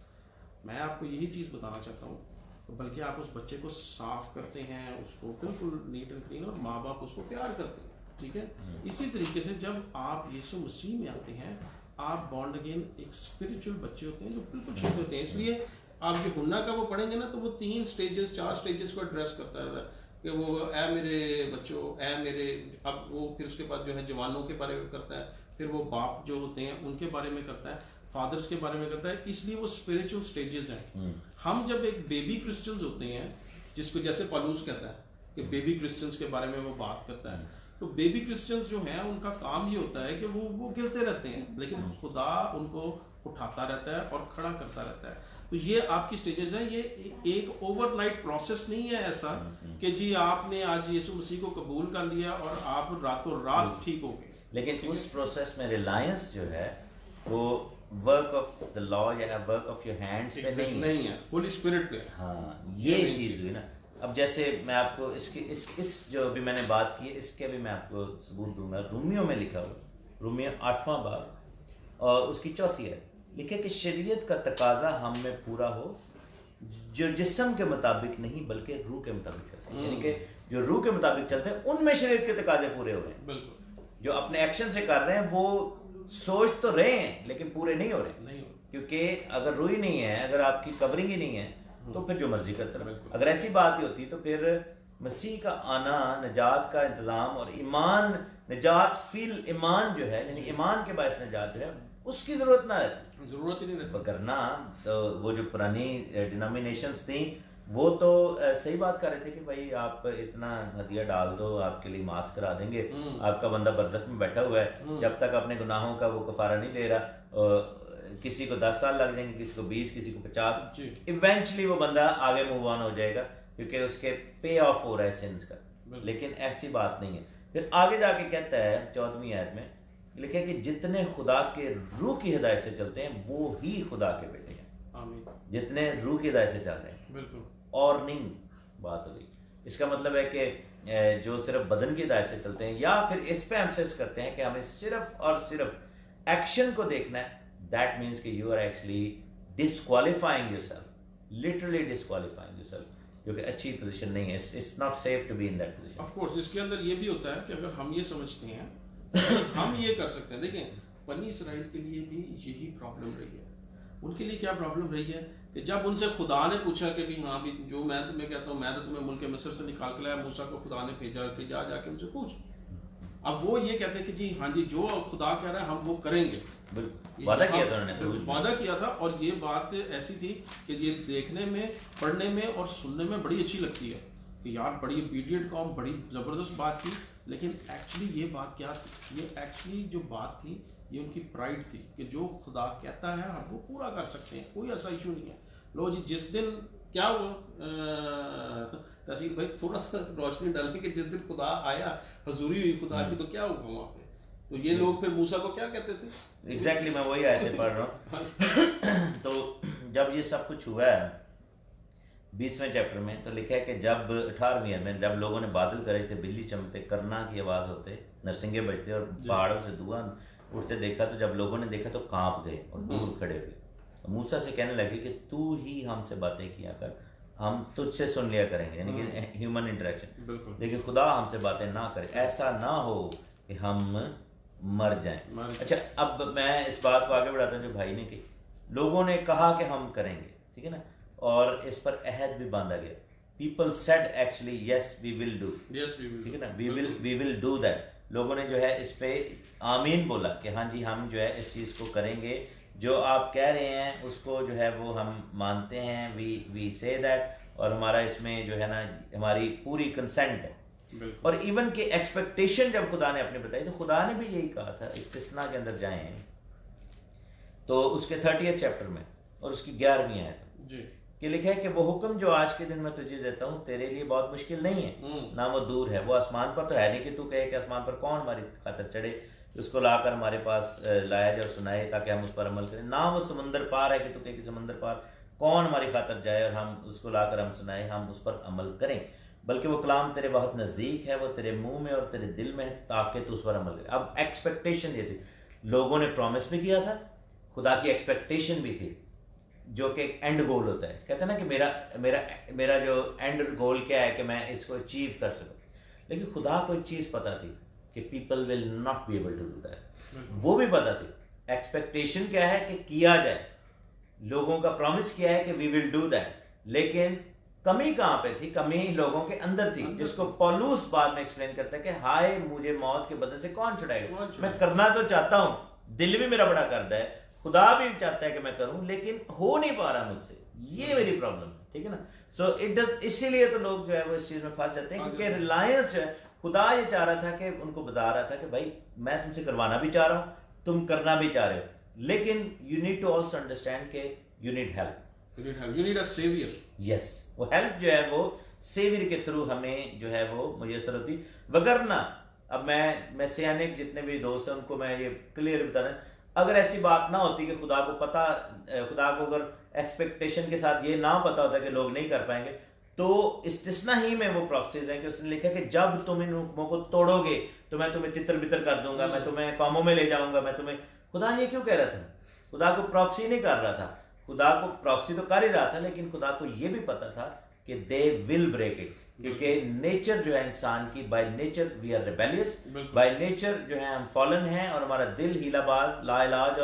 Speaker 2: मैं आपको यही चीज़ बताना चाहता हूँ, तो बल्कि आप उस बच्चे को साफ करते हैं, उसको बिल्कुल नीट एंड क्लीन, और माँ बाप उसको प्यार करते हैं, ठीक है। इसी तरीके से जब आप यीशु मसीह में आते हैं, आप बॉन्ड अगेन एक स्पिरिचुअल बच्चे होते हैं जो बिल्कुल छोटे होते हैं। इसलिए आप जो हुन्ना का वो पढ़ेंगे ना, तो वो 3 स्टेजेस 4 स्टेजेस को एड्रेस करता है कि वो ए मेरे बच्चों, ए मेरे, अब वो फिर उसके बाद जो है जवानों के बारे में करता है, फिर वो बाप जो होते हैं उनके बारे में करता है, फादर्स के बारे में करता है। इसलिए वो स्पिरिचुअल स्टेजेस हैं। हम जब एक बेबी क्रिश्चियंस होते हैं, जिसको जैसे पौलुस कहता है कि बेबी क्रिश्चियंस के बारे में वो बात करता है, तो बेबी क्रिश्चियंस जो हैं उनका काम ये होता है कि वो गिरते रहते हैं, लेकिन खुदा उनको उठाता रहता है और खड़ा करता रहता है। तो ये आपकी स्टेजेस हैं। ये एक ओवरनाइट प्रोसेस नहीं है ऐसा कि जी आपने आज यीशु मसीह को कबूल कर लिया और आप रातों रात ठीक हो गए।
Speaker 1: लेकिन उस प्रोसेस में रिलायंस जो है वो वर्क ऑफ द लॉ या वर्क ऑफ योर हैंड्स पे
Speaker 2: नहीं है, होली स्पिरिट पे।
Speaker 1: हाँ, ये चीज़ हुई ना। अब जैसे मैं आपको इस जो अभी मैंने बात की है, इसके भी मैं आपको सबूत दूंगा। रूमियो में लिखा हुआ, रूमियो 8वां बाब और उसकी 4th आयत लिखे कि शरीयत का तकाजा हम में पूरा हो जो जिस्म के मुताबिक नहीं बल्कि रूह के मुताबिक चलते हैं। यानी कि जो रूह के मुताबिक चलते हैं उनमें शरीयत के तकाजे पूरे हो रहे हैं।
Speaker 2: बिल्कुल।
Speaker 1: जो अपने एक्शन से कर रहे हैं वो सोच तो रहे हैं लेकिन पूरे नहीं हो रहे, क्योंकि अगर रूह ही नहीं है, अगर आपकी कवरिंग ही नहीं है, तो फिर जो मर्जी करते रहे। अगर ऐसी बात ही होती तो फिर मसीह का आना, नजात का इंतजाम और ईमान, नजात फील ईमान जो है, यानी ईमान के बायस नजात जो है, उसकी जरूरत ना रहती,
Speaker 2: जरूरत ही नहीं रहती।
Speaker 1: वरना तो वो जो पुरानी डिनोमिनेशंस थी वो तो सही बात कर रहे थे कि भाई आप इतना हदिया डाल दो, आपके लिए मास करा देंगे, आपका बंदा बरज़ख में बैठा हुआ है, जब तक अपने गुनाहों का वो कफारा नहीं दे रहा, किसी को 10 साल लग जाएंगे, किसी को 20, किसी को 50, इवेंचुअली वो बंदा आगे मूव ऑन हो जाएगा क्योंकि उसके पे ऑफ हो रहा है सिंस का। लेकिन ऐसी बात नहीं है। फिर आगे जाके कहता है 14वीं आयत में लिखा है कि जितने खुदा के रूह की हिदायत से चलते हैं वो ही खुदा के बेटे हैं।
Speaker 2: आमीन।
Speaker 1: जितने रूह की हिदायत से चल रहे हैं,
Speaker 2: बिल्कुल।
Speaker 1: और नहीं बात हो गई। इसका मतलब है कि जो सिर्फ बदन की हिदायत से चलते हैं या फिर इस पे एम्फसाइज करते हैं कि हमें सिर्फ और सिर्फ एक्शन को देखना है, दैट मीन्स कि you are actually disqualifying yourself, literally disqualifying yourself, जो कि अच्छी पोजीशन नहीं है। It's not safe to be in that position.
Speaker 2: Of course इसके अंदर ये भी होता है कि अगर हम ये समझते हैं हम ये कर सकते हैं। देखें, बनी इसराइल के लिए भी यही प्रॉब्लम रही है। उनके लिए क्या प्रॉब्लम रही है कि जब उनसे खुदा ने पूछा कि भी हाँ भी जो मैं तुम्हें कहता हूँ, मैं तो तुम्हें मुल्क मिस्र से निकाल के लाया, मूसा को खुदा ने भेजा कि जा जाके उनसे पूछ। अब वो ये कहते हैं कि जी हाँ जी जो खुदा कह रहा है हम वो करेंगे।
Speaker 1: वादा किया था उन्होंने,
Speaker 2: वादा किया था। और ये बात ऐसी थी कि ये देखने में, पढ़ने में और सुनने में बड़ी अच्छी लगती है कि यार बड़ी ओबीडिएंट कौम, बड़ी ज़बरदस्त बात थी। लेकिन एक्चुअली ये बात क्या थी? ये एक्चुअली जो बात थी ये उनकी प्राइड थी कि जो खुदा कहता है हम वो पूरा कर सकते हैं, कोई ऐसा इशू नहीं है। लो जी, जिस दिन क्या वो तहसील भाई थोड़ा सा रोशनी डालने कि जिस दिन खुदा आया हजूरी हुई खुदा की, तो क्या हुआ वहाँ पे? तो ये लोग फिर मूसा को क्या कहते थे?
Speaker 1: एग्जैक्टली मैं वही आयतें पढ़ रहा हूँ। तो जब ये सब कुछ हुआ है 20वें चैप्टर में, तो लिखा है कि जब 18वीं आयत में, जब लोगों ने बादल गरजते थे, बिजली चमकते, करना की आवाज़ होते, नरसिंगे बजते और पहाड़ों से धुआं उठते देखा, तो जब लोगों ने देखा तो कांप गए और दूर खड़े हुए। तो मूसा से कहने लगे कि तू ही हमसे बातें किया कर, हम तुझसे सुन लिया करेंगे, यानी कि ह्यूमन इंटरेक्शन। लेकिन खुदा हमसे बातें ना करे, ऐसा ना हो कि हम मर जाएं। अच्छा, अब मैं इस बात को आगे बढ़ाता हूँ जो भाई ने की। लोगों ने कहा कि हम करेंगे, ठीक है ना, और इस पर अहद भी बांधा गया। People said actually yes we will do, ठीक है ना, वी विल डू दैट। लोगों ने जो है इस पे आमीन बोला कि हाँ जी हम जो है इस चीज़ को करेंगे, जो आप कह रहे हैं उसको जो है वो हम मानते हैं, वी से दैट, और हमारा इसमें जो है ना हमारी पूरी कंसेंट है। और इवन के एक्सपेक्टेशन जब खुदा ने अपने बताई, तो खुदा ने भी यही कहा था, इस्तिस्ना के अंदर जाएं तो उसके 30th चैप्टर में और उसकी 11वीं आयत जी कि लिखा है कि वो हुक्म जो आज के दिन मैं तुझे देता हूँ तेरे लिए बहुत मुश्किल नहीं है, ना वो दूर है। वो आसमान पर तो है नहीं कि तू कहे कि आसमान पर कौन हमारी खातर चढ़े, उसको लाकर हमारे पास लाया जाए और सुनाए ताकि हम उस पर अमल करें। ना वो समंदर पार है कि तू कहे कि समंदर पार कौन हमारी खातर जाए और हम उसको लाकर हम सुनाए, हम उस पर अमल करें। बल्कि वो कलाम तेरे बहुत नज़दीक है, वो तेरे मुंह में और तेरे दिल में है, ताकि तू उस पर अमल करे। अब एक्सपेक्टेशन ये थी, लोगों ने प्रॉमिस भी किया था, खुदा की एक्सपेक्टेशन भी थी, जो कि एक एंड गोल होता है। कहते हैं ना कि मेरा मेरा मेरा जो एंड गोल क्या है कि मैं इसको अचीव कर सकूं। लेकिन खुदा को एक चीज़ पता थी कि people will not be able to do that, वो भी पता थी। एक्सपेक्टेशन क्या है कि किया जाए, लोगों का प्रॉमिस किया है कि वी विल डू दैट, लेकिन कमी कहाँ पे थी? कमी लोगों के अंदर थी, जिसको पौलुस बाद में एक्सप्लेन करता है कि हाय मुझे मौत के बदन से कौन छुड़ाएगा। मैं करना तो चाहता हूँ, दिल भी मेरा बड़ा करता है, खुदा भी चाहता है कि मैं करूं, लेकिन हो नहीं पा रहा मुझसे, ये मेरी प्रॉब्लम है, ठीक है ना। सो इट डज, इसीलिए तो लोग जो है वो इस चीज में फंस जाते हैं, क्योंकि रिलायंस जो है, खुदा ये चाह रहा था कि उनको बता रहा था कि भाई मैं तुमसे करवाना भी चाह रहा हूं, तुम करना भी चाह रहे हो, लेकिन you need to also understand के you need help, you need a saviour. Yes, वो हेल्प जो है वो सेवियर के थ्रू हमें जो है वो मुयसर होती। वगरना अब मैं सियानिक जितने भी दोस्त हैं उनको मैं ये क्लियर बता रहा हूं, अगर ऐसी बात ना होती कि खुदा को पता, खुदा को अगर एक्सपेक्टेशन के साथ ये ना पता होता कि लोग नहीं कर पाएंगे, तो इस्तिस्ना ही में वो प्रोसेस है कि उसने लिखा कि जब तुम इन हुक्मों को तोड़ोगे तो मैं तुम्हें तितर बितर कर दूंगा, मैं तुम्हें कौमों में ले जाऊंगा, मैं तुम्हें। खुदा ये क्यों कह रहा था? खुदा को प्रोफेसी नहीं कर रहा था, खुदा को प्रोफेसी तो कर ही रहा था, लेकिन खुदा को ये भी पता था कि दे विल ब्रेक इट, क्योंकि नेचर जो है इंसान की, by nature we are rebellious, by nature जो है हम फॉलन हैं, और हमारा दिल हीलाबाज, लाइलाज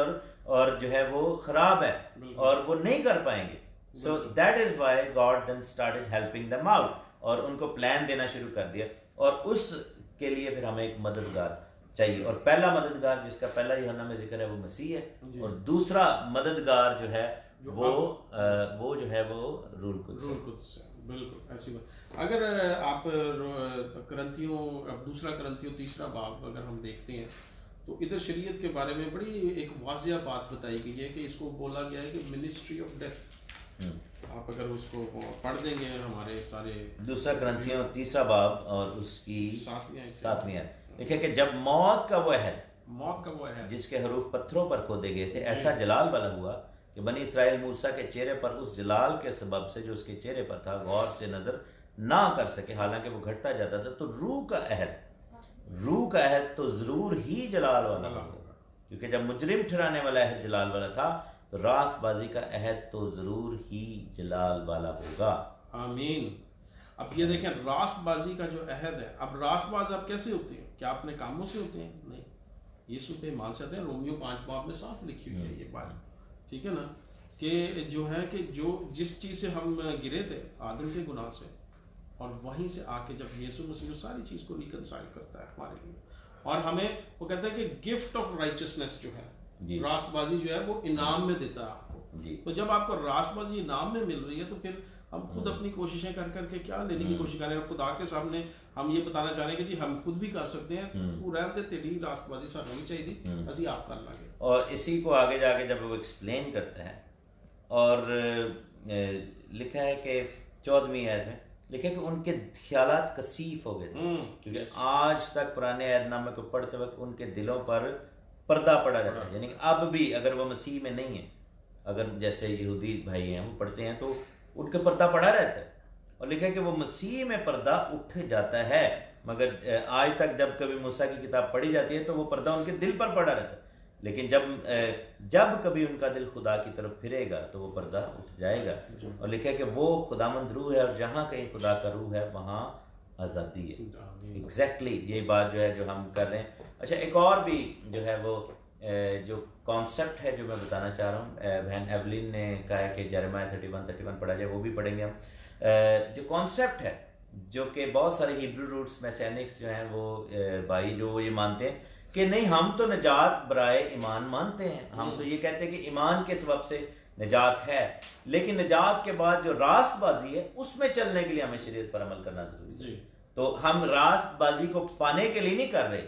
Speaker 1: और जो है वो खराब है, और वो नहीं कर पाएंगे। So that is why God then started helping them out, और उनको प्लान देना शुरू कर दिया, और उसके लिए फिर हमें एक मददगार चाहिए। और पहला मददगार जिसका पहला यूहन्ना में जिक्र है वो मसीह है, और दूसरा मददगार जो है वो जो है वो रूल कुद्स है।
Speaker 2: बिल्कुल ऐसी बात। अगर आप करंथियों, अब दूसरा करंथियों 3रा बाब अगर हम देखते हैं, तो इधर शरीयत के बारे में बड़ी एक वाज़िया बात बताई गई है कि इसको बोला गया है कि मिनिस्ट्री ऑफ डेथ। आप अगर उसको पढ़ देंगे हमारे सारे,
Speaker 1: दूसरा करंथियों 3रा बाब और उसकी 7वीं आयत, देखिए कि जब मौत का वो है जिसके हरूफ पत्थरों पर खोदे गए थे, ऐसा जलाल वाला हुआ कि बनी इसराइल मूसा के चेहरे पर उस जलाल के सबब से जो उसके चेहरे पर था गौर से नजर ना कर सके, हालांकि वो घटता जाता था। तो रूह का अहद तो जरूर ही जलाल वाला होगा, क्योंकि जब मुजरिम ठहराने वाला अहद जलाल वाला था, तो रास्तबाजी का अहद तो जरूर ही जलाल वाला होगा।
Speaker 2: आमीन। अब ये देखें, रास्तबाजी का जो अहद है, अब रास्तबाज आप कैसे होते हैं? क्या अपने कामों से होते हैं? नहीं, यीशु पे मान सकते हैं। रोमियो 5 बाब में साफ लिखी हुई है ये बात, ठीक है ना, कि जो है कि जो जिस चीज़ से हम गिरे थे आदम के गुनाह से, और वहीं से आके जब यीशु मसीह सारी चीज़ को रिकंसाइल करता है हमारे लिए, और हमें वो कहता है कि गिफ्ट ऑफ राइचियसनेस जो है, रास्तबाजी जो है वो इनाम में देता है आपको। तो जब आपको रास्तबाजी इनाम में मिल रही है, तो फिर हम खुद अपनी कोशिशें कर करके क्या लेने की कोशिश कर रहे हैं? खुदा के सामने हम ये बताना चाह रहे हैं कि जी हम खुद भी कर सकते हैं, तू रहते तेरी रास्तबाजी सानू नहीं चाहिए, असि आप कर लांगे।
Speaker 1: और इसी को आगे जाके जब वो एक्सप्लेन करते हैं, और लिखा है कि 14वीं आयत में लिखा कि उनके ख्यालात कसीफ हो गए थे, क्योंकि आज तक पुराने अहदनामे को पढ़ते वक्त उनके दिलों पर पर्दा पड़ा रहता है। यानी कि अब भी अगर वो मसीह में नहीं है, अगर जैसे यहूदी भाई हैं वो पढ़ते हैं तो उनके पर्दा पड़ा रहता है, और लिखा है कि वो मसीह में पर्दा उठ जाता है, मगर आज तक जब कभी मूसा की किताब पढ़ी जाती है तो वो पर्दा उनके दिल पर पड़ा रहता है, लेकिन जब कभी उनका दिल खुदा की तरफ फिरेगा तो वो पर्दा उठ जाएगा। और लिखा है कि वो खुदामंद रूह है और जहाँ कहीं खुदा का रूह है वहाँ आज़ादी है। एग्जैक्टली ये बात जो है जो हम कर रहे हैं। अच्छा, एक और भी जो है वो जो कॉन्सेप्ट है जो मैं बताना चाह रहा हूँ, बहन एवलिन ने कहा है कि यिर्मयाह 31 पढ़ा जाए, वो भी पढ़ेंगे हम। जो कॉन्सेप्ट है जो कि बहुत सारे हिब्रू रूट्स मैसेनिक्स जो हैं वो भाई जो ये मानते हैं कि नहीं, हम तो निजात बराए ईमान मानते हैं, हम तो ये कहते हैं कि ईमान के सबब से निजात है, लेकिन निजात के बाद जो रास्तबाजी है उसमें चलने के लिए हमें शरीयत पर अमल करना जरूरी है। तो हम रास्तबाजी को पाने के लिए नहीं कर रहे,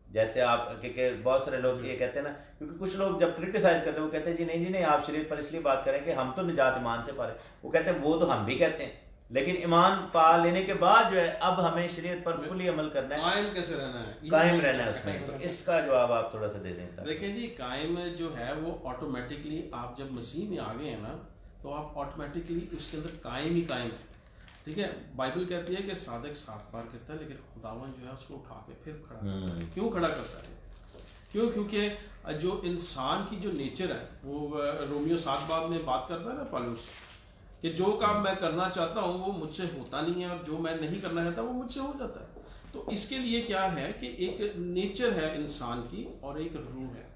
Speaker 1: जैसे आप के बहुत सारे लोग ये कहते हैं ना, क्योंकि कुछ लोग जब क्रिटिसाइज करते हैं वो कहते हैं जी नहीं आप शरीयत पर इसलिए बात करें कि हम तो निजात ईमान से पा रहे, वो कहते हैं वो तो हम भी कहते हैं, लेकिन ईमान पा लेने के बाद जो है अब हमें शरीयत पर फुली अमल करना है,
Speaker 2: कायम कैसे रहना है,
Speaker 1: कायम रहना है उसमें। तो इसका जवाब आप थोड़ा सा दे दें।
Speaker 2: देखिए जी, कायम जो है वो ऑटोमेटिकली आप जब मसीह में आ गए हैं ना तो आप ऑटोमेटिकली उसके अंदर कायम ही कायम है। ठीक है, बाइबल कहती है कि सादिक 7 बार कहता है, लेकिन खुदावन जो है उसको उठा के फिर खड़ा करता है। क्यों खड़ा करता है? क्योंकि जो इंसान की जो नेचर है वो रोमियो 7 बाब में बात करता है ना पौलुस, कि जो काम मैं करना चाहता हूँ वो मुझसे होता नहीं है, और जो मैं नहीं करना चाहता वो मुझसे हो जाता है। तो इसके लिए क्या है कि एक नेचर है इंसान की और एक रूह है।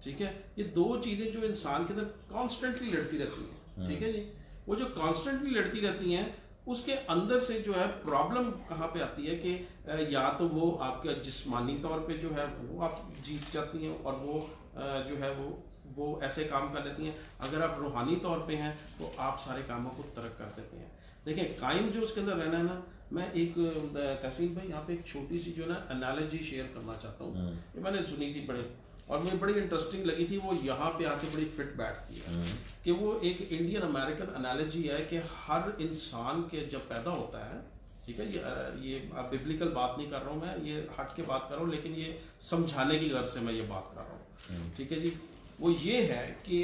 Speaker 2: ठीक है, ये दो चीजें जो इंसान के अंदर कॉन्स्टेंटली लड़ती रहती हैं। ठीक है जी, वो जो कॉन्स्टेंटली लड़ती रहती हैं उसके अंदर से जो है प्रॉब्लम कहाँ पे आती है कि या तो वो आपके जिस्मानी तौर पे जो है वो आप जीत जाती हैं और वो जो है वो ऐसे काम कर लेती हैं। अगर आप रूहानी तौर पे हैं तो आप सारे कामों को तर्क कर देते हैं। देखिए, कायम जो उसके अंदर रहना है ना, मैं एक तहसीन भाई यहाँ पे एक छोटी सी जो ना एनालॉजी शेयर करना चाहता हूँ। ये मैंने सुनी थी बड़े, और मुझे बड़ी इंटरेस्टिंग लगी थी, वो यहाँ पे आके बड़ी फिट बैठती है कि वो एक इंडियन अमेरिकन एनालॉजी है कि हर इंसान के जब पैदा होता है, ठीक है, ये बिब्लिकल बात नहीं कर रहा हूँ मैं, ये हट के बात कर रहा हूँ, लेकिन ये समझाने की गर्ज से मैं ये बात कर रहा हूँ। ठीक है जी, वो ये है कि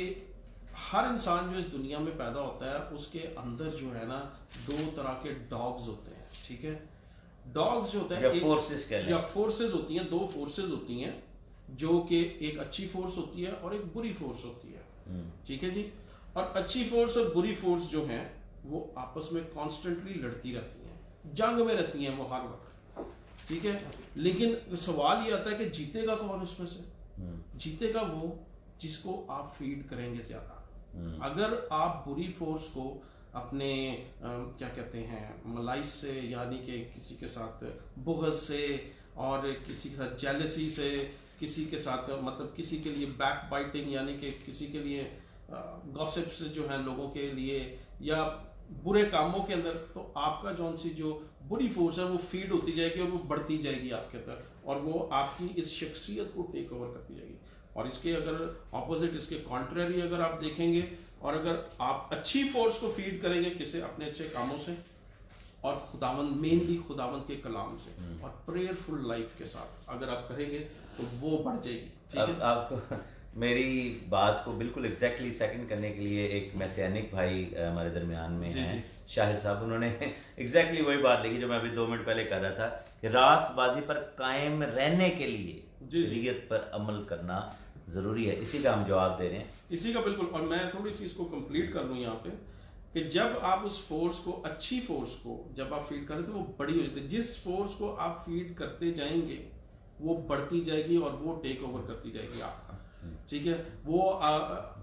Speaker 2: हर इंसान जो इस दुनिया में पैदा होता है उसके अंदर जो है ना 2 तरह के डॉग्स होते हैं। ठीक है, डॉग्स जो होते हैं या फोर्सेस होती हैं, 2 फोर्सेस होती हैं, जो कि एक अच्छी फोर्स होती है और एक बुरी फोर्स होती है। ठीक है जी, और अच्छी फोर्स और बुरी फोर्स जो हैं वो आपस में कॉन्स्टेंटली लड़ती रहती हैं, जंग में रहती हैं वो हर वक्त। ठीक है, लेकिन सवाल ये आता है कि जीतेगा कौन उसमें से? जीतेगा वो जिसको आप फीड करेंगे ज्यादा। अगर आप बुरी फोर्स को अपने क्या कहते हैं मलाइस से, यानी कि किसी के साथ बुग़्ज़ से और किसी के साथ जेलसी से, किसी के साथ मतलब किसी के लिए बैक बाइटिंग यानी कि किसी के लिए गॉसिप्स जो है लोगों के लिए, या बुरे कामों के अंदर, तो आपका जौन सी जो बुरी फोर्स है वो फीड होती जाएगी और वो बढ़ती जाएगी आपके अंदर, और वो आपकी इस शख्सियत को टेक ओवर करती जाएगी। और इसके अगर ऑपोजिट, इसके कॉन्ट्ररी अगर आप देखेंगे, और अगर आप अच्छी फोर्स को फीड करेंगे किसे, अपने अच्छे कामों से और खुदावंद, मेनली खुदावंद के कलाम से और प्रेयरफुल लाइफ के साथ अगर आप करेंगे तो वो बढ़ जाएगी। ठीक है,
Speaker 1: आपको मेरी बात को बिल्कुल एग्जैक्टली सेकंड करने के लिए एक मैसेनिक भाई हमारे दरमियान में हैं, शाहिद साहब, उन्होंने एग्जैक्टली वही बात लिखी जो मैं अभी 2 मिनट पहले कर रहा था कि रास्तबाजी पर कायम रहने के लिए शरीयत पर अमल करना जरूरी है। इसी का हम जवाब दे रहे हैं,
Speaker 2: इसी का बिल्कुल। और मैं थोड़ी सी इसको कंप्लीट कर लूँ यहाँ पे कि जब आप उस फोर्स को, अच्छी फोर्स को जब आप फीड करें तो वो बड़ी हो जाती है। जिस फोर्स को आप फीड करते जाएंगे वो बढ़ती जाएगी और वो टेक ओवर करती जाएगी आपका। ठीक है, वो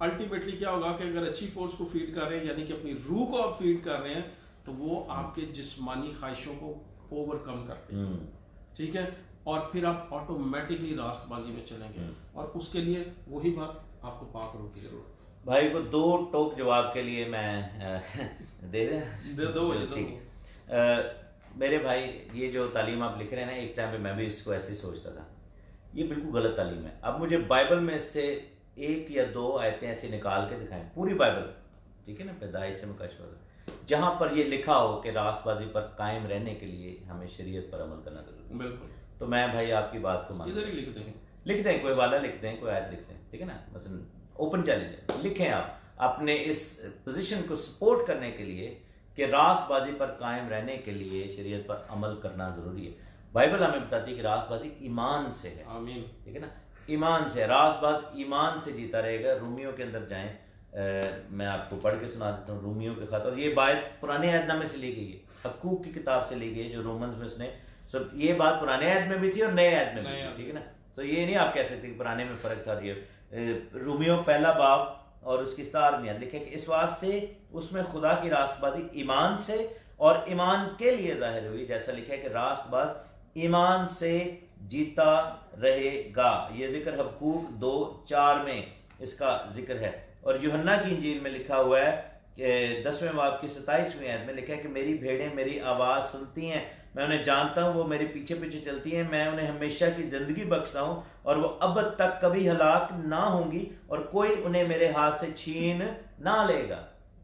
Speaker 2: अल्टीमेटली क्या होगा कि अगर अच्छी फोर्स को फीड कर रहे हैं, यानी कि अपनी रूह को आप फीड कर रहे हैं, तो वो आपके जिस्मानी ख्वाहिशों को ओवरकम करते हैं। ठीक है, और फिर आप ऑटोमेटिकली रास्तबाजी में चलेंगे, और उसके लिए वही बात, आपको पाक रूह की जरूरत।
Speaker 1: भाई को 2 टोक जवाब के लिए मैं दे
Speaker 2: दो।
Speaker 1: ठीक, मेरे भाई ये जो तालीम आप लिख रहे हैं ना, एक टाइम पे मैं भी इसको ऐसे ही सोचता था, ये बिल्कुल गलत तालीम है। अब मुझे बाइबल में से 1 या 2 आयतें ऐसे निकाल के दिखाएं, पूरी बाइबल, ठीक है ना, पैदाइश से मुकशफ, जहाँ पर ये लिखा हो कि रास्तबाजी पर कायम रहने के लिए हमें शरीयत पर अमल करना जरूरी है।
Speaker 2: बिल्कुल।
Speaker 1: तो मैं भाई आपकी बात को मानता
Speaker 2: इधर
Speaker 1: हूं।
Speaker 2: ही लिख देंगे,
Speaker 1: लिख दें, कोई वाला लिख दें, कोई आयत लिख दें, ठीक है ना, मसलन ओपन चैलेंज है, लिखें आप अपने इस पोजीशन को सपोर्ट करने के लिए कि रास्तबाजी पर कायम रहने के लिए शरीयत पर अमल करना जरूरी है। बाइबल हमें बताती है कि रास्तबाजी ईमान से है।
Speaker 2: आमीन।
Speaker 1: ठीक है ना, ईमान से, रास्तबाज ईमान से जीता रहेगा। रूमियों के अंदर जाएं, मैं आपको पढ़ के सुना देता हूँ रूमियों के खत, और ये बात पुराने अहदनामे से ली गई है, हकूक की किताब से ली गई है, जो रोमन्स में उसने सब, ये बात पुराने अहद में भी थी और नए अहद में भी थी, ठीक है ना। तो ये नहीं आप कह सकते कि पुराने में फर्क था। ये रूमियों पहला बाब और उसकी 17 में लिखे कि इस वास्ते उसमें खुदा की रास्तबाजी ईमान से और ईमान के लिए जाहिर हुई, जैसा लिखा है कि रास्तबाज ईमान से जीता रहेगा। ये जिक्र हबकूक 2:4 में इसका जिक्र है। और यूहन्ना की इंजील में लिखा हुआ है कि 10वें बाब की 27वीं आयत में लिखा है कि मेरी भेड़ें मेरी आवाज़ सुनती हैं, मैं उन्हें जानता हूँ, वो मेरे पीछे पीछे चलती हैं, मैं उन्हें हमेशा की ज़िंदगी बख्शता हूँ और वो अब तक कभी हलाक ना होंगी और कोई उन्हें मेरे हाथ से छीन ना लेगा।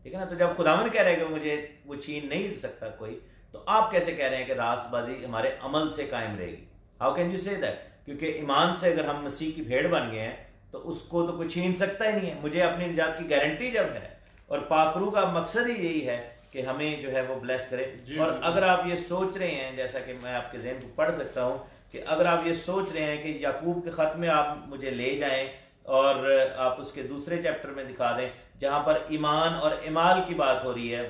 Speaker 1: ठीक है ना। तो जब खुदावन कह रहे हैं कि मुझे वो छीन नहीं सकता कोई, तो आप कैसे कह रहे हैं कि रास्तबाजी हमारे अमल से कायम रहेगी? How can you say that? क्योंकि ईमान से अगर हम मसीह की भेड़ बन गए हैं तो उसको तो कोई छीन सकता ही नहीं है। मुझे अपनी निजात की गारंटी जब है, और पाकरू का मकसद ही यही है कि हमें जो है वो ब्लेस करे। और अगर आप ये सोच रहे हैं, जैसा कि मैं आपके ज़हन को पढ़ सकता हूँ, कि अगर आप ये सोच रहे हैं कि याकूब के ख़त में आप मुझे ले जाएं और आप उसके दूसरे चैप्टर में दिखा दें जहाँ पर ईमान और इमाल की बात हो रही है,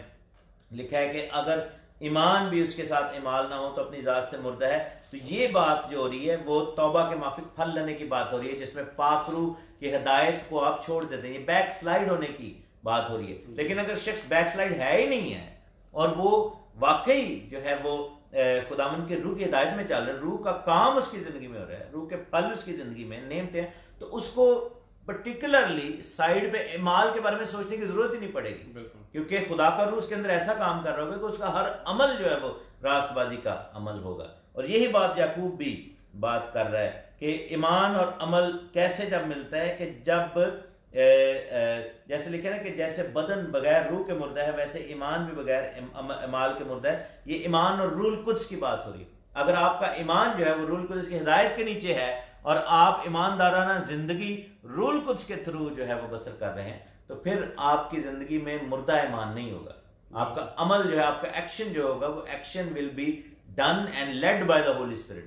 Speaker 1: लिखा है कि अगर ईमान भी उसके साथ इमाल ना हो तो अपनी ज़ात से मुर्दा है। तो ये बात जो हो रही है वो तौबा के माफिक फल लेने की बात हो रही है, जिसमें पाकरू की हिदायत को आप छोड़ देते हैं। ये बैक स्लाइड होने की बात हो रही है। लेकिन अगर शख्स बैक स्लाइड है ही नहीं है और वो वाकई जो है वो खुदावन के रूह की हिदायत में चल रहा है, रूह का काम उसकी जिंदगी में हो रहा है, रूह के फल उसकी जिंदगी में नेमते हैं, तो उसको पर्टिकुलरली साइड पे इमाल के बारे में सोचने की जरूरत ही नहीं पड़ेगी, क्योंकि खुदा का रूह उसके अंदर ऐसा काम कर रहा होगा कि उसका हर अमल जो है वो रास्तबाजी का अमल होगा। और यही बात याकूब भी बात कर रहा है कि ईमान और अमल कैसे जब मिलता है, कि जब जैसे लिखे ना कि जैसे बदन बगैर रूह के मुर्दा है, वैसे ईमान भी बगैर इमाल के मुर्दा है। ये ईमान और रूल कुद्स की बात हो रही है। अगर आपका ईमान जो है वो रूल कुद्स की हिदायत के नीचे है और आप ईमानदाराना जिंदगी रूल कुद्स के थ्रू जो है वो बसर कर रहे हैं, तो फिर आपकी जिंदगी में मुर्दा ईमान नहीं होगा। आपका अमल जो है, आपका एक्शन जो होगा, वो action will be done and led by the Holi spirit,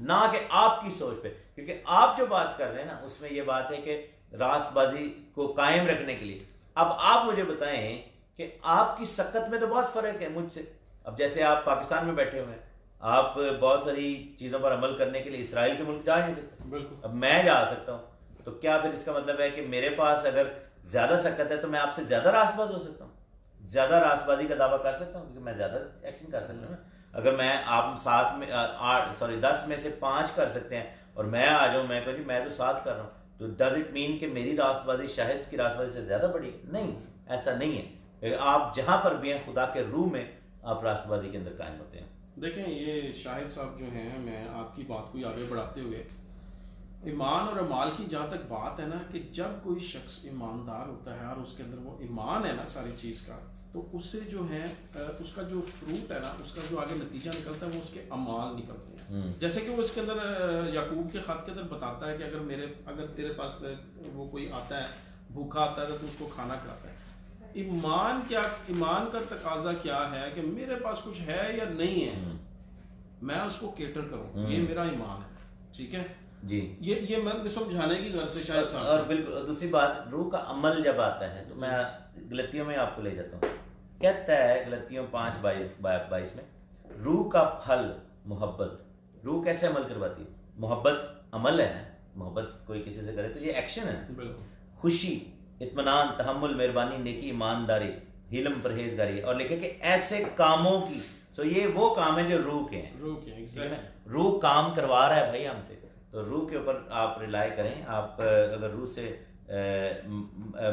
Speaker 1: ना कि आपकी सोच पे। क्योंकि आप जो बात कर रहे हैं ना, उसमें ये बात है कि रास्तबाजी को कायम रखने के लिए। अब आप मुझे बताएं कि आपकी सकत में तो बहुत फर्क है मुझसे। अब जैसे आप पाकिस्तान में बैठे हुए हैं, आप बहुत सारी चीज़ों पर अमल करने के लिए इसराइल के मुल्क जा नहीं सकते, अब मैं जा सकता हूँ। तो क्या फिर इसका मतलब है कि मेरे पास अगर ज़्यादा सकत है तो मैं आपसे ज़्यादा रास्तबाज हो सकता हूँ, ज़्यादा रास्तबाजी का दावा कर सकता हूँ, क्योंकि मैं ज़्यादा एक्शन कर सकता हूँ ना। अगर मैं आप 10 में से 5 कर सकते हैं और मैं आ जाऊँ, मैं कहूँ जी मैं तो 7 कर रहा हूँ, तो डज इट मीन कि मेरी रास्तबाजी शाहिद की रास्तबाजी से ज़्यादा बड़ी? नहीं, ऐसा नहीं है। आप जहाँ पर भी हैं, खुदा के रूह में आप रास्तबाजी के अंदर कायम होते हैं।
Speaker 2: देखें, ये शाहिद साहब जो हैं, मैं आपकी बात को आगे बढ़ाते हुए, ईमान और अमाल की जहाँ तक बात है ना, कि जब कोई शख्स ईमानदार होता है और उसके अंदर वो ईमान है ना सारी चीज़ का, तो उससे जो है उसका जो फ्रूट है ना, उसका जो आगे नतीजा निकलता है वो उसके अमाल निकलते हैं। जैसे कि वो इसके अंदर याकूब के ख़त के अंदर बताता है कि अगर तेरे पास वो कोई आता है भूखा आता है तो उसको खाना खिलाता है। ईमान का तकाजा क्या है कि मेरे पास कुछ है या नहीं है, मैं उसको केटर करूं, ये मेरा ईमान है। ठीक है
Speaker 1: जी,
Speaker 2: ये मैं समझाने की घर से शायद साहब।
Speaker 1: और बिल्कुल दूसरी बात, रूह का अमल जब आता है तो मैं गलतियों में आपको ले जाता हूँ। कहता है गलतियों 5:22 में, रूह का फल मोहब्बत। रूह कैसे अमल करवाती है? मोहब्बत अमल है ना, मोहब्बत कोई किसी से करे तो ये एक्शन है। खुशी, इत्मीनान, तहम्मुल, मेहरबानी, नेकी, ईमानदारी, हिलम, परहेजगारी, और लिखे कि ऐसे कामों की। तो ये वो काम है जो रूह के हैं। रूह काम करवा रहा है भाई हमसे, तो रूह के ऊपर आप रिलाई करें। आप अगर रूह से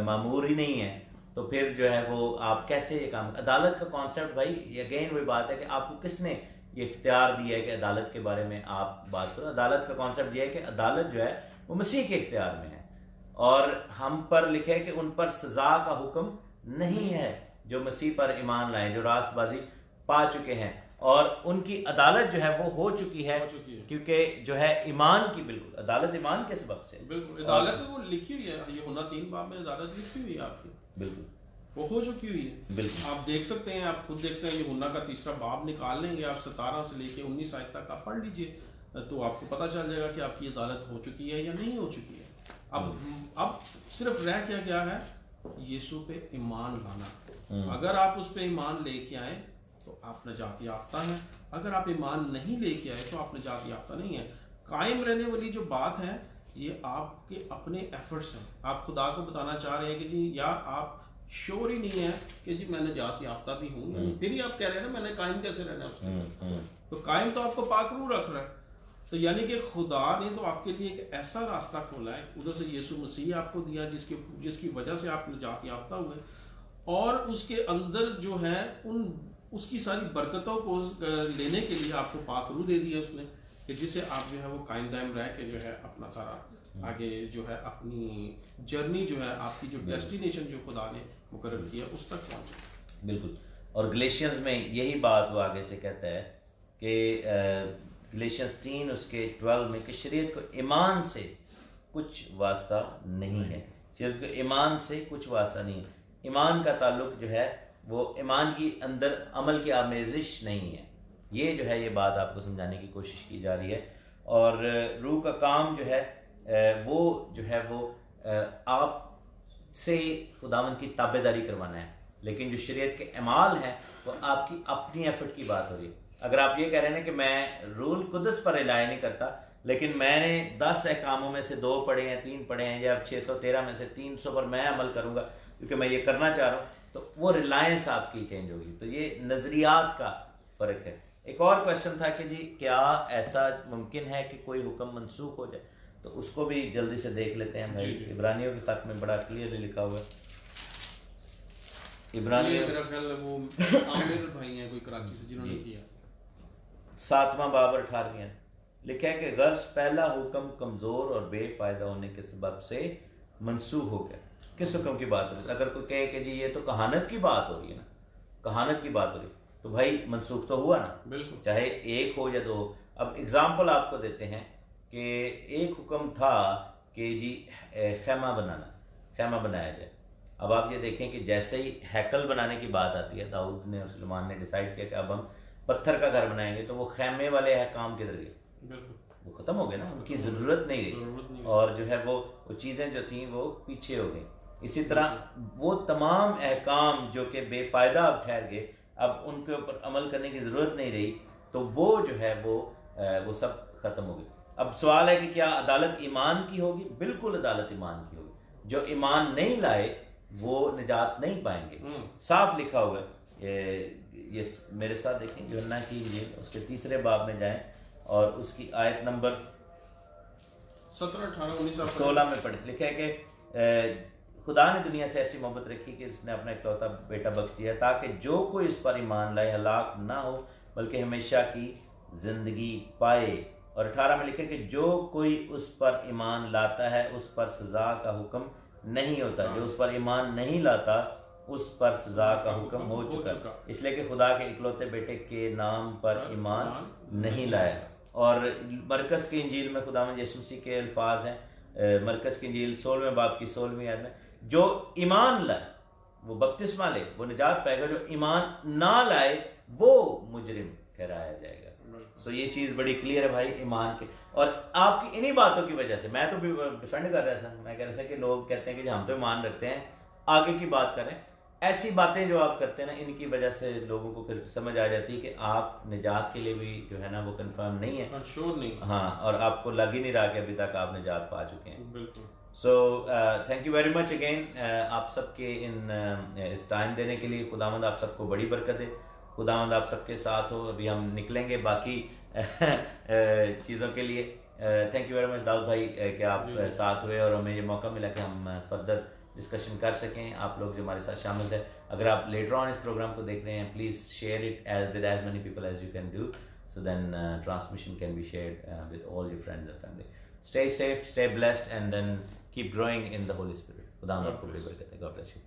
Speaker 1: मामूर ही नहीं है तो फिर जो है वो आप कैसे ये काम। अदालत का कॉन्सेप्ट भाई, अगेन वही बात है कि आपको किसने ये इख्तियार दिया है कि अदालत के बारे में आप बात करो। अदालत का कॉन्सेप्ट ये है कि अदालत जो है वो मसीह के इख्तियार में है, और हम पर लिखे है कि उन पर सजा का हुक्म नहीं है, जो मसीह पर ईमान लाए, जो रास्तबाजी पा चुके हैं और उनकी अदालत जो है वो हो चुकी है, क्योंकि जो है ईमान की, बिल्कुल अदालत ईमान के सबब से,
Speaker 2: बिल्कुल अदालत वो लिखी हुई है, ये होना 3 बाब में अदालत लिखी हुई है आपकी, बिल्कुल वो हो चुकी हुई है।
Speaker 1: बिल्कुल
Speaker 2: आप देख सकते हैं, आप खुद देखते हैं, ये हुन्ना का 3रा बाब निकाल लेंगे आप, 17 से लेके 19 आयत तक आप पढ़ लीजिए, तो आपको पता चल जाएगा कि आपकी अदालत हो चुकी है या नहीं हो चुकी है। अब सिर्फ रह क्या गया है, यीशु पे ईमान लाना। अगर आप उस पे ईमान लेके आए तो आप नजात याफ्ता हैं, अगर आप ईमान नहीं लेके आए तो आप नजात याफ्ता नहीं है। कायम रहने वाली जो बात है ये आपके अपने एफर्ट्स हैं। आप खुदा को बताना चाह रहे हैं कि जी, या आप श्योर ही नहीं है कि जी मैं नजात याफ्ता भी हूँ, फिर ही आप कह रहे हैं ना मैंने कायम कैसे रहना है उसके। तो कायम तो आपको पाकरू रख रहा है, तो यानी कि खुदा ने तो आपके लिए एक ऐसा रास्ता खोला है, उधर से यीशु मसीह आपको दिया जिसकी वजह से आप नजात याफ्ता हुए, और उसके अंदर जो है उसकी सारी बरकतों को लेने के लिए आपको पाकरू दे दिया उसने, कि जिससे आप जो है वो कायम दायम रह के जो है अपना सारा आगे जो है अपनी जर्नी जो है आपकी जो डेस्टिनेशन जो खुदा ने मुकर्रर किया उस तक पहुँचे।
Speaker 1: बिल्कुल। और गलेशियंस में यही बात वो आगे से कहता है कि गलेशियंस 3 उसके 12 में कि शरीयत को ईमान से कुछ वास्ता नहीं है, शरीयत को ईमान से कुछ वास्ता नहीं है। ईमान का ताल्लुक जो है वो ईमान की अंदर अमल की आमेजिश नहीं है। ये जो है ये बात आपको समझाने की कोशिश की जा रही है। और रूह का काम जो है वो जो है वो आप से खुदावन की ताबेदारी करवाना है, लेकिन जो शरीयत के अमाल हैं वो आपकी अपनी एफर्ट की बात हो रही है। अगर आप ये कह रहे हैं कि मैं रूल कुदस पर रिलाय नहीं करता, लेकिन मैंने 10 अहकामों में से 2 पढ़े हैं, 3 पढ़े हैं, या 613 में से 300 पर मैं अमल करूंगा क्योंकि मैं ये करना चाह रहा हूँ, तो वो रिलायंस आपकी चेंज होगी। तो ये नज़रियात का फ़र्क है। एक और क्वेश्चन था कि जी क्या ऐसा मुमकिन है कि कोई हुक्म मनसूख हो जाए, तो उसको भी जल्दी से देख लेते हैं भाई। इब्रानियों के खत में बड़ा क्लियरली लिखा हुआ है, इब्रानियों
Speaker 2: मेरा ख्याल वो आमिर भाई हैं कोई कराची से जिन्होंने किया,
Speaker 1: 7वां बाब 18 लिखा है कि गर्ज पहला हुक्म कमज़ोर और बेफ़ायदा होने के सबब से मनसूख हो गया। किस हुक्म की बात हो रही है? अगर कोई कहे कि जी ये तो कहानत की बात हो रही है ना, कहानत की बात हो रही है, तो भाई मनसूख तो हुआ ना, बिल्कुल, चाहे 1 हो या 2 हो। अब एग्जाम्पल आपको देते हैं कि एक हुक्म था कि जी खैमा बनाया जाए। अब आप ये देखें कि जैसे ही हैकल बनाने की बात आती है, दाऊद ने और सुलेमान ने डिसाइड किया कि अब हम पत्थर का घर बनाएंगे, तो वो खैमे वाले काम किधर गए? वो ख़त्म हो गए ना, उनकी ज़रूरत नहीं रही, और जो है वो चीज़ें जो थी वो पीछे हो गई। इसी तरह वो तमाम अहकाम जो कि बेफ़ायदा अब ठहर गए, अब उनके ऊपर अमल करने की ज़रूरत नहीं रही, तो वो जो है वो सब ख़त्म हो गई। अब सवाल है कि क्या अदालत ईमान की होगी? बिल्कुल अदालत ईमान की होगी। जो ईमान नहीं लाए वो निजात नहीं पाएंगे। साफ लिखा हुआ है, ये मेरे साथ देखें, यूहन्ना की इंजील उसके 3 बाब में जाएं और उसकी आयत नंबर
Speaker 2: 17, 18, 19,
Speaker 1: 16 में पढ़े। लिखा है कि खुदा ने दुनिया से ऐसी मोहब्बत रखी कि उसने अपना इकलौता बेटा बख्श दिया ताकि जो कोई इस पर ईमान लाए हलाक ना हो बल्कि हमेशा की जिंदगी पाए। और 18 में लिखे कि जो कोई उस पर ईमान लाता है उस पर सज़ा का हुक्म नहीं होता, जो उस पर ईमान नहीं लाता उस पर सज़ा का हुक्म हो चुका, इसलिए कि खुदा के इकलौते बेटे के नाम पर ईमान नहीं लाया। और मरकज़ की इंजील में खुदावंद यीशु मसीह के अल्फाज हैं, मरकज़ की इंजील 16वें बाब की 16वीं आयत में, जो ईमान लाए वो बपतिस्मा ले वो निजात पाएगा, जो ईमान ना लाए वो मुजरिम ठहराया जाएगा। सो ये चीज़ बड़ी क्लियर है भाई ईमान के। और आपकी इन्हीं बातों की वजह से मैं तो भी डिफेंड कर रहा था, मैं कह रहा था कि लोग कहते हैं कि हम तो ईमान रखते हैं, आगे की बात करें, ऐसी बातें जो आप करते हैं ना, इनकी वजह से लोगों को फिर समझ आ जाती है कि आप निजात के लिए भी जो है ना वो कंफर्म नहीं है, श्योर नहीं, हाँ, और आपको लग ही नहीं रहा कि अभी तक आप निजात पा चुके हैं। बिल्कुल। So thank you very much again आप सबके इस टाइम देने के लिए। खुदावंद आप सबको बड़ी बरकत दे, खुदावंद आप सबके साथ हो। अभी हम निकलेंगे बाकी चीज़ों के लिए। Thank you very much Dawood भाई कि आप साथ हुए और हमें ये मौका मिला कि हम फर्दर डिस्कशन कर सकें। आप लोग जो हमारे साथ शामिल थे, अगर आप लेटर ऑन इस प्रोग्राम को देख रहे हैं, please share it with as many people as you can do, so then transmission can be shared with all your friends and family. Stay safe, stay blessed, and then keep growing in the Holy Spirit. खुदा आपको बड़ी बरकत दे। God bless you.